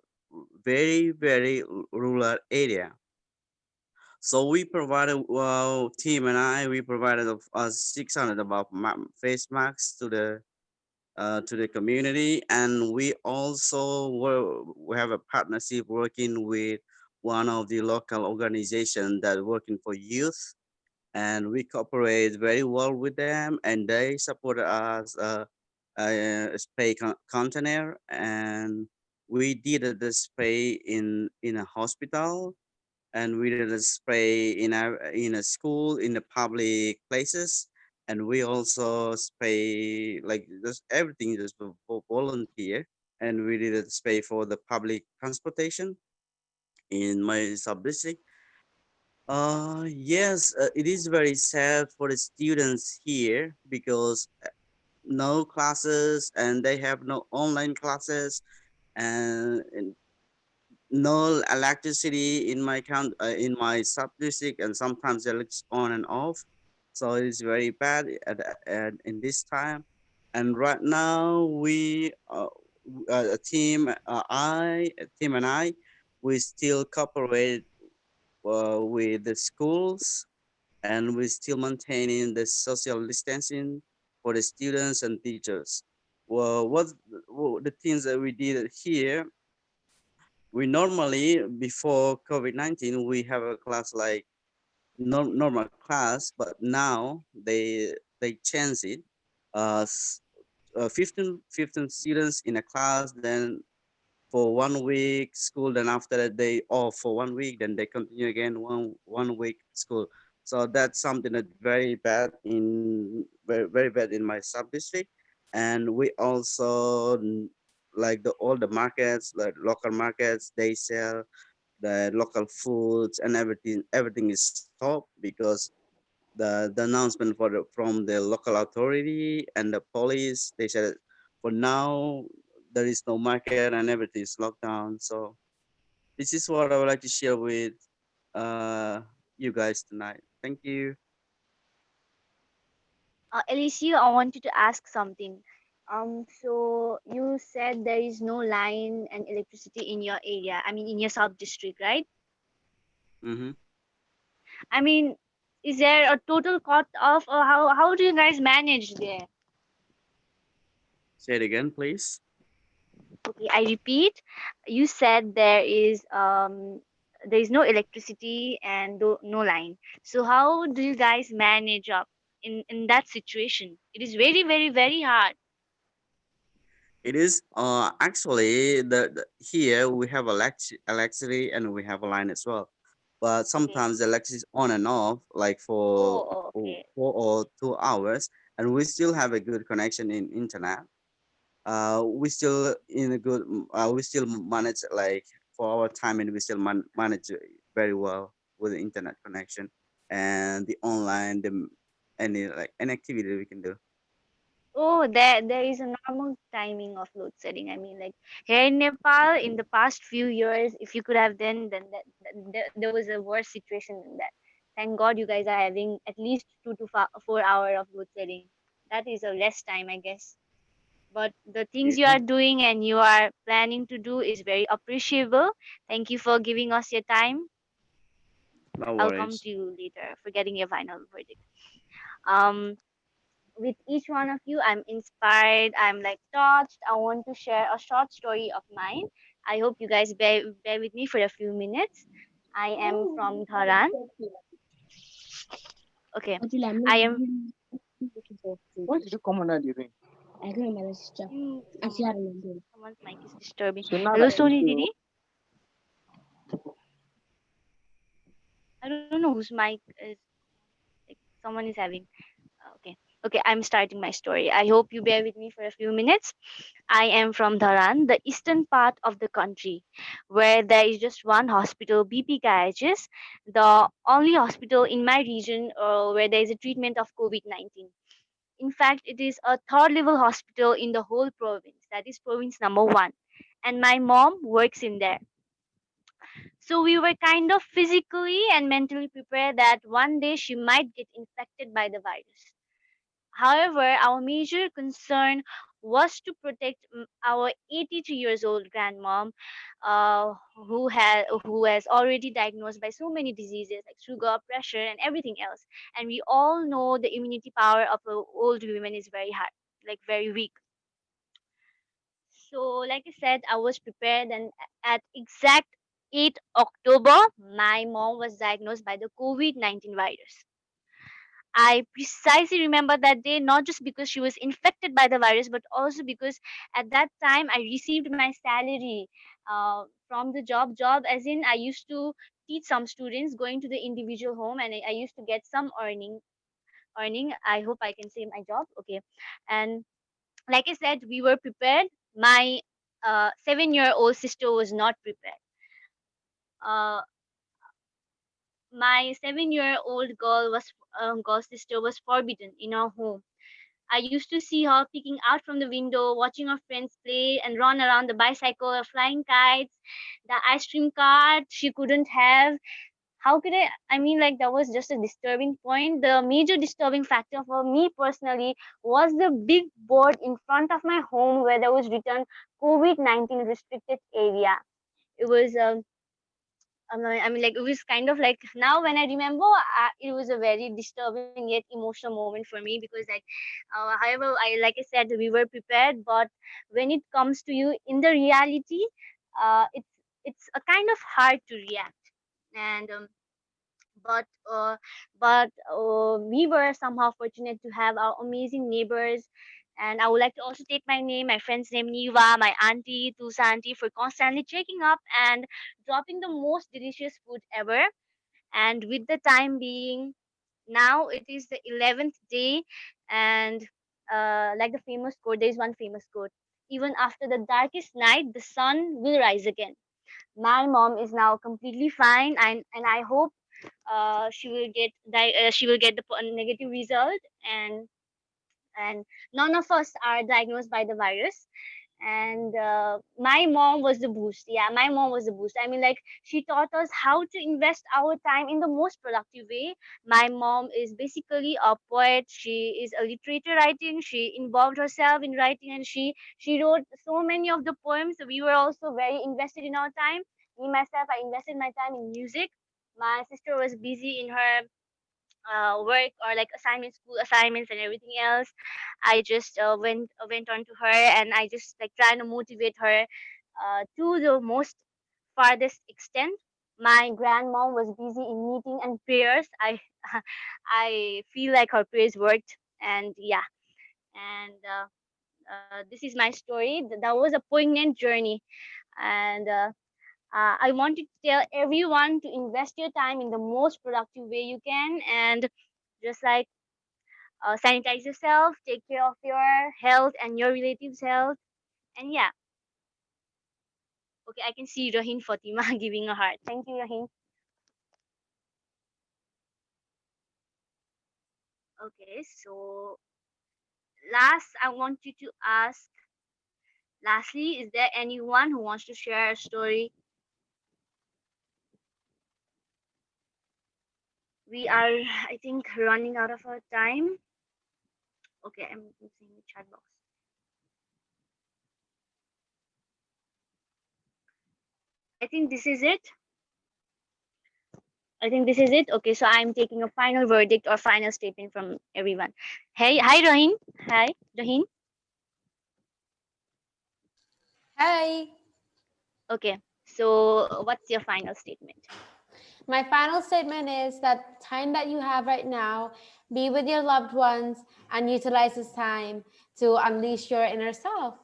rural area. So we provided, well, team and we provided of us 600 about face masks to the community, and we have a partnership working with one of the local organizations that working for youth, and we cooperate very well with them, and they support us a spray container, and we did the spray in a hospital, and we did a spray in a school, in the public places, and we also spray like just everything just for volunteer, and we did a spray for the public transportation in my sub district. Yes, it is very sad for the students here because no classes, and they have no online classes, and no electricity in my in my sub district, and sometimes it's on and off. So it's very bad in this time. And right now a team, a team and I, we still cooperate with the schools, and we're still maintaining the social distancing for the students and teachers. Well, what the things that we did here, we normally, before COVID-19, we have a class like normal class, but now they changed it. 15 students in a class, then for 1 week school, then after that they off for 1 week, then they continue again one week school. So that's something that very bad very bad in my sub district. And we also like all the markets, like local markets, they sell the local foods, and everything is stopped because the announcement from the local authority and the police, they said for now there is no market and everything is locked down. So this is what I would like to share with uh you guys tonight. Thank you. Elisio, I wanted to ask something. So you said there is no line and electricity in your area. I mean, in your sub district, right? Mm-hmm. I mean, is there a total cut off, or how do you guys manage there? Say it again, please. Okay, I repeat. You said there is no electricity and no line. So how do you guys manage up in that situation? It is very very very hard. It is actually the here we have electricity and we have a line as well. But Okay. sometimes the electricity is on and off, like for Oh, okay. 4 or 2 hours, and we still have a good connection in internet. We still in a good, we still manage like for our time, and we still manage it very well with the internet connection and the online, any like any activity we can do. Oh, there is a normal timing of load shedding. I mean, like here in Nepal, in the past few years, if you could have then there was a worse situation than that. Thank God you guys are having at least 2 to 4 hour of load shedding. That is a less time, I guess. But the things you Yeah, are doing and you are planning to do is very appreciable. Thank you for giving us your time. no I'll come worries. to you later for getting your final verdict. Um, with each one of you, I'm inspired, I'm like touched. I want to share a short story of mine. I hope you guys bear with me for a few minutes. I am from Dharan. Okay. I am. Why did you come on that evening? Someone's mic is disturbing. So now Hello, that Sony you Didi. I don't know whose mic is, like, someone is having. Okay. Okay, I'm starting my story. I hope you bear with me for a few minutes. I am from Dharan, the eastern part of the country, where there is just one hospital, BPKHS, the only hospital in my region where there is a treatment of COVID-19. In fact, it is a third level hospital in the whole province. That is province number one. And my mom works in there. So we were kind of physically and mentally prepared that one day she might get infected by the virus. However, our major concern was to protect our 83 years old grandmom, who has already diagnosed by so many diseases like sugar, pressure, and everything else. And we all know the immunity power of old women is very hard, like very weak. So, like I said, I was prepared, and at exact 8 October, my mom was diagnosed by the COVID-19 virus. I precisely remember that day, not just because she was infected by the virus, but also because at that time I received my salary from the job. Job, as in, I used to teach some students going to the individual home, and I used to get some earning. Earning. I hope I can say my job. Okay, and like I said, we were prepared. My 7-year-old sister was not prepared. Uh, my 7-year-old girl sister was forbidden in our home. I used to see her peeking out from the window, watching her friends play and run around the bicycle or flying kites, the ice cream cart she couldn't have. How could I? I mean, like, that was just a disturbing point. The major disturbing factor for me personally was the big board in front of my home where there was written COVID-19 restricted area. It was I mean, like, it was kind of like, now when I remember, it was a very disturbing yet emotional moment for me, because, like, however, like I said, we were prepared, but when it comes to you in the reality, it's a kind of hard to react. And but uh, but we were somehow fortunate to have our amazing neighbors. And I would like to also take my friend's name, Niva, my auntie, Tusa auntie, for constantly checking up and dropping the most delicious food ever. And with the time being, now it is the 11th day, and like the famous quote, there is one famous quote: even after the darkest night, the sun will rise again. My mom is now completely fine, and I hope she will get the negative result, and none of us are diagnosed by the virus. And my mom was the boost. Yeah, my mom was the boost. I mean, like, she taught us how to invest our time in the most productive way. My mom is basically a poet. She is a literature writing. She involved herself in writing, and she wrote so many of the poems. We were also very invested in our time. Me myself, I invested my time in music. My sister was busy in her work or like assignments, school assignments, and everything else. I just went on to her, and I just like trying to motivate her to the most farthest extent. My grandmom was busy in meeting and prayers. I I feel like her prayers worked, and yeah, and this is my story. That was a poignant journey, and I wanted to tell everyone to invest your time in the most productive way you can, and just like sanitize yourself, take care of your health and your relatives' health, and yeah. Okay, I can see Rahin Fatima giving a heart. Thank you, Rahin. Okay, so last, I want you to ask. Lastly, is there anyone who wants to share a story? We are, I think, running out of our time. Okay, I'm using the chat box. I think this is it. I think this is it. Okay, so I'm taking a final verdict or final statement from everyone. Hey, hi, Rahin. Hi, Rahin. Hi. Okay, so what's your final statement? My final statement is that time that you have right now, be with your loved ones and utilize this time to unleash your inner self.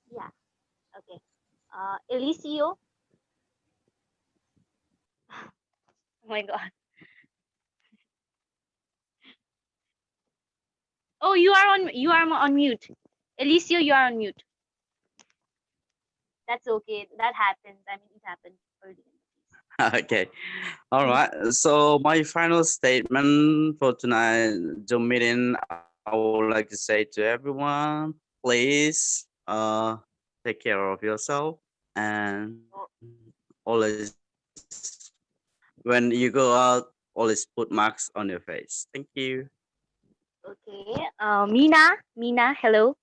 Yeah, okay. Elisio. Oh my God. Oh, you are on mute. Elisio, you are on mute. That's okay. That happens. I mean, it happened earlier. Okay. All right. So my final statement for tonight, Zoom meeting, I would like to say to everyone, please take care of yourself and always when you go out, always put marks on your face. Thank you. Okay. Mina, hello.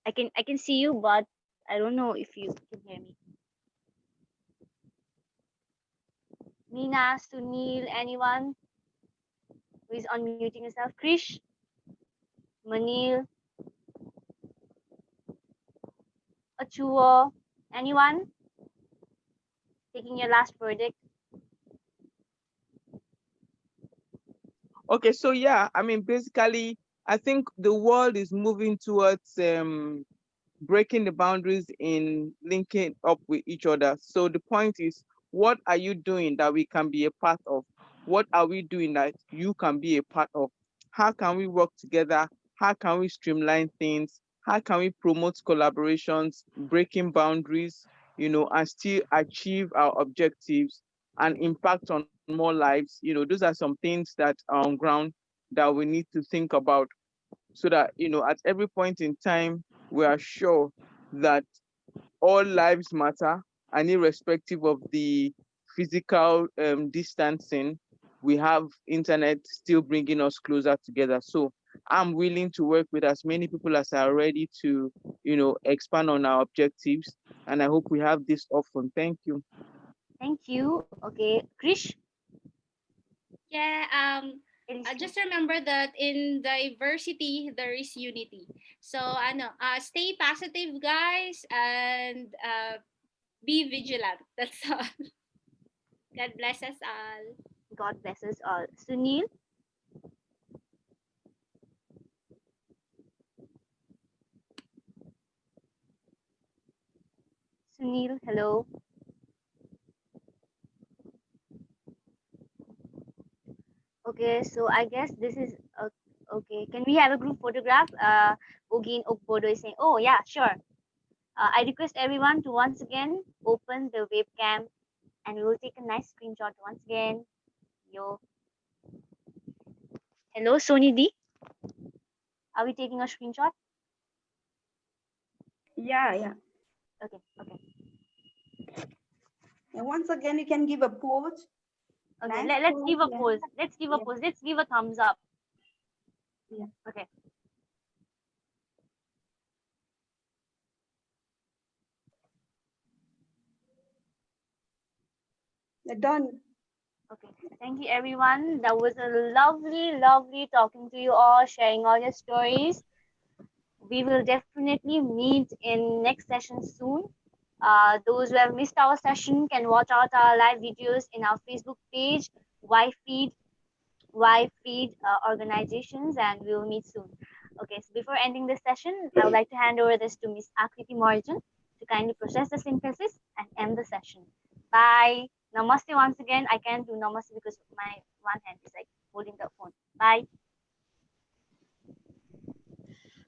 I can see you, but I don't know if you can hear me. Mina, Sunil, anyone who is unmuting yourself? Krish, Manil, Achuo, anyone taking your last verdict? Okay, so yeah, I mean, basically, I think the world is moving towards breaking the boundaries in linking up with each other. So the point is, what are you doing that we can be a part of? What are we doing that you can be a part of? How can we work together? How can we streamline things? How can we promote collaborations, breaking boundaries, and still achieve our objectives and impact on more lives? Those are some things that are on ground that we need to think about so that, at every point in time, we are sure that all lives matter, and irrespective of the physical distancing, we have internet still bringing us closer together. So I'm willing to work with as many people as are ready to, expand on our objectives. And I hope we have this often. Thank you. Thank you. Okay, Krish. Yeah, just remember that in diversity there is unity. So stay positive, guys, and be vigilant. That's all. God bless us all. God bless us all. Sunil. Sunil, hello. Okay, so I guess this is okay. Can we have a group photograph? Ogin Okbodo is saying, oh yeah, sure. I request everyone to once again open the webcam, and we will take a nice screenshot once again. Yo, hello, Sony D. Are we taking a screenshot? Yeah, yeah. Okay, okay. And once again, you can give a pause. Okay, Nice let's pause. give a Yeah. pause. Let's give a Yeah. pause. Let's give a thumbs up. Yeah. Okay. Done. Okay. Thank you, everyone. That was a lovely, lovely talking to you all, sharing all your stories. We will definitely meet in next session soon. Those who have missed our session can watch out our live videos in our Facebook page, YFEED, YFEED organizations, and we will meet soon. Okay, so before ending this session, I would like to hand over this to Miss Akriti Morgan to kindly process the synthesis and end the session. Bye. Namaste once again. I can't do namaste because my one hand is like holding the phone. Bye.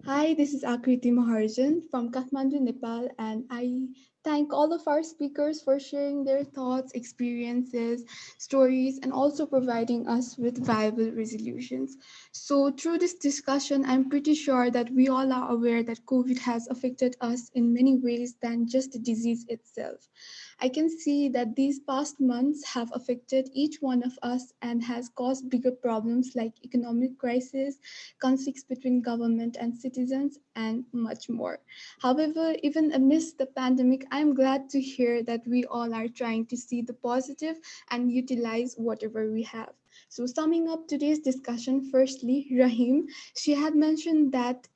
Hi, this is Akriti Maharjan from Kathmandu, Nepal, and I thank all of our speakers for sharing their thoughts, experiences, stories, and also providing us with viable resolutions. So, through this discussion, I'm pretty sure that we all are aware that COVID has affected us in many ways than just the disease itself. I can see that these past months have affected each one of us and has caused bigger problems like economic crisis, conflicts between government and citizens, and much more. However, even amidst the pandemic, I'm glad to hear that we all are trying to see the positive and utilize whatever we have. So, summing up today's discussion, firstly, Rahim, she had mentioned that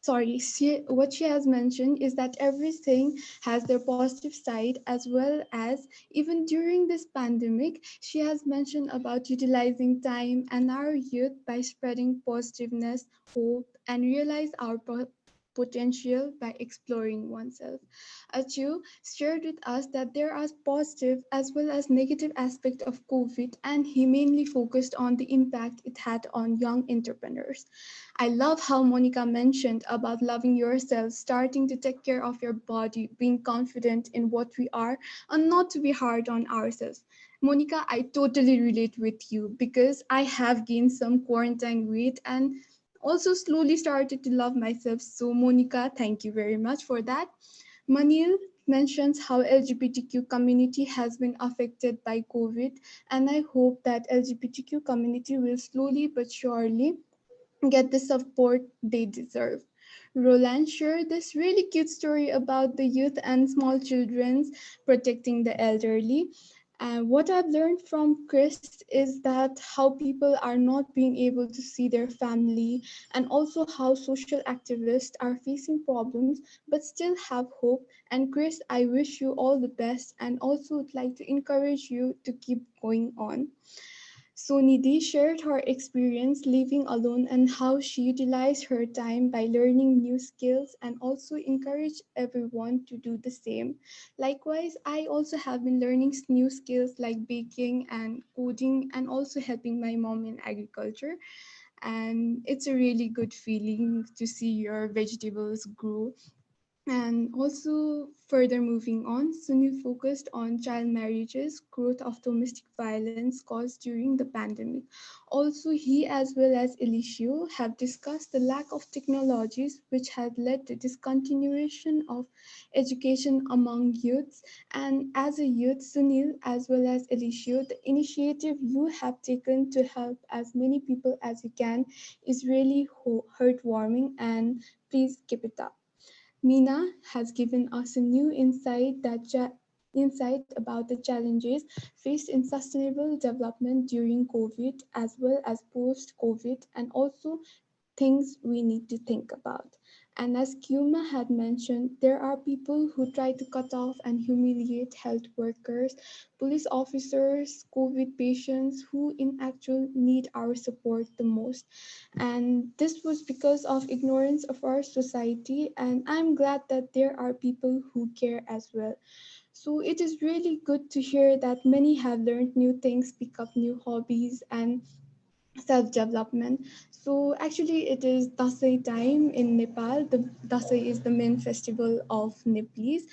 what she has mentioned is that everything has their positive side, as well as even during this pandemic she has mentioned about utilizing time and our youth by spreading positiveness, hope, and realize our potential by exploring oneself. Achu shared with us that there are positive as well as negative aspects of COVID, and he mainly focused on the impact it had on young entrepreneurs. I love how Monica mentioned about loving yourself, starting to take care of your body, being confident in what we are, and not to be hard on ourselves. Monica, I totally relate with you because I have gained some quarantine weight and also slowly started to love myself. So, Monica, thank you very much for that. Manil mentions how LGBTQ community has been affected by COVID, and I hope that LGBTQ community will slowly but surely get the support they deserve. Roland shared this really cute story about the youth and small children protecting the elderly. And what I've learned from Chris is that how people are not being able to see their family, and also how social activists are facing problems but still have hope. And Chris, I wish you all the best and also would like to encourage you to keep going on. So Nidhi shared her experience living alone and how she utilized her time by learning new skills and also encouraged everyone to do the same. Likewise, I also have been learning new skills like baking and coding and also helping my mom in agriculture. And it's a really good feeling to see your vegetables grow. And also, further moving on, Sunil focused on child marriages, growth of domestic violence caused during the pandemic. Also, he as well as Elisio have discussed the lack of technologies which had led to discontinuation of education among youths. And as a youth, Sunil as well as Elisio, the initiative you have taken to help as many people as you can is really heartwarming, and please keep it up. Meena has given us a new insight about the challenges faced in sustainable development during COVID as well as post-COVID, and also things we need to think about. And as Kuma had mentioned, there are people who try to cut off and humiliate health workers, police officers, COVID patients who in actual need our support the most. And this was because of ignorance of our society. And I'm glad that there are people who care as well. So it is really good to hear that many have learned new things, pick up new hobbies, and self development. So actually, it is Dasai time in Nepal. The Dasai is the main festival of Nepalese,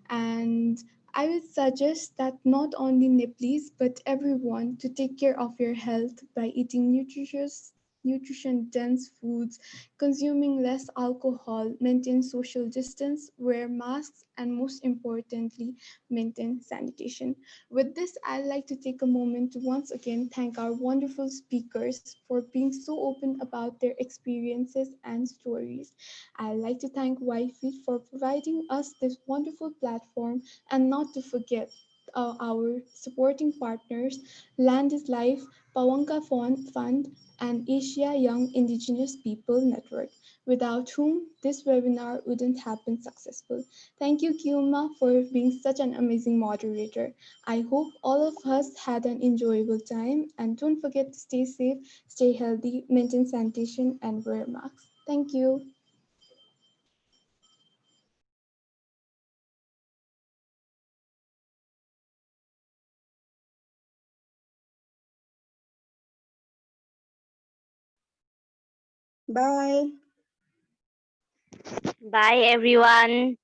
and I would suggest that not only Nepalese but everyone to take care of your health by eating nutritious nutrition-dense foods, consuming less alcohol, maintain social distance, wear masks, and most importantly, maintain sanitation. With this, I'd like to take a moment to once again thank our wonderful speakers for being so open about their experiences and stories. I'd like to thank YFEED for providing us this wonderful platform, and not to forget our supporting partners, Land is Life, Fund, and Asia Young Indigenous People Network, without whom this webinar wouldn't have been successful. Thank you, Kiuma, for being such an amazing moderator. I hope all of us had an enjoyable time, and don't forget to stay safe, stay healthy, maintain sanitation, and wear masks. Thank you. Bye. Bye, everyone.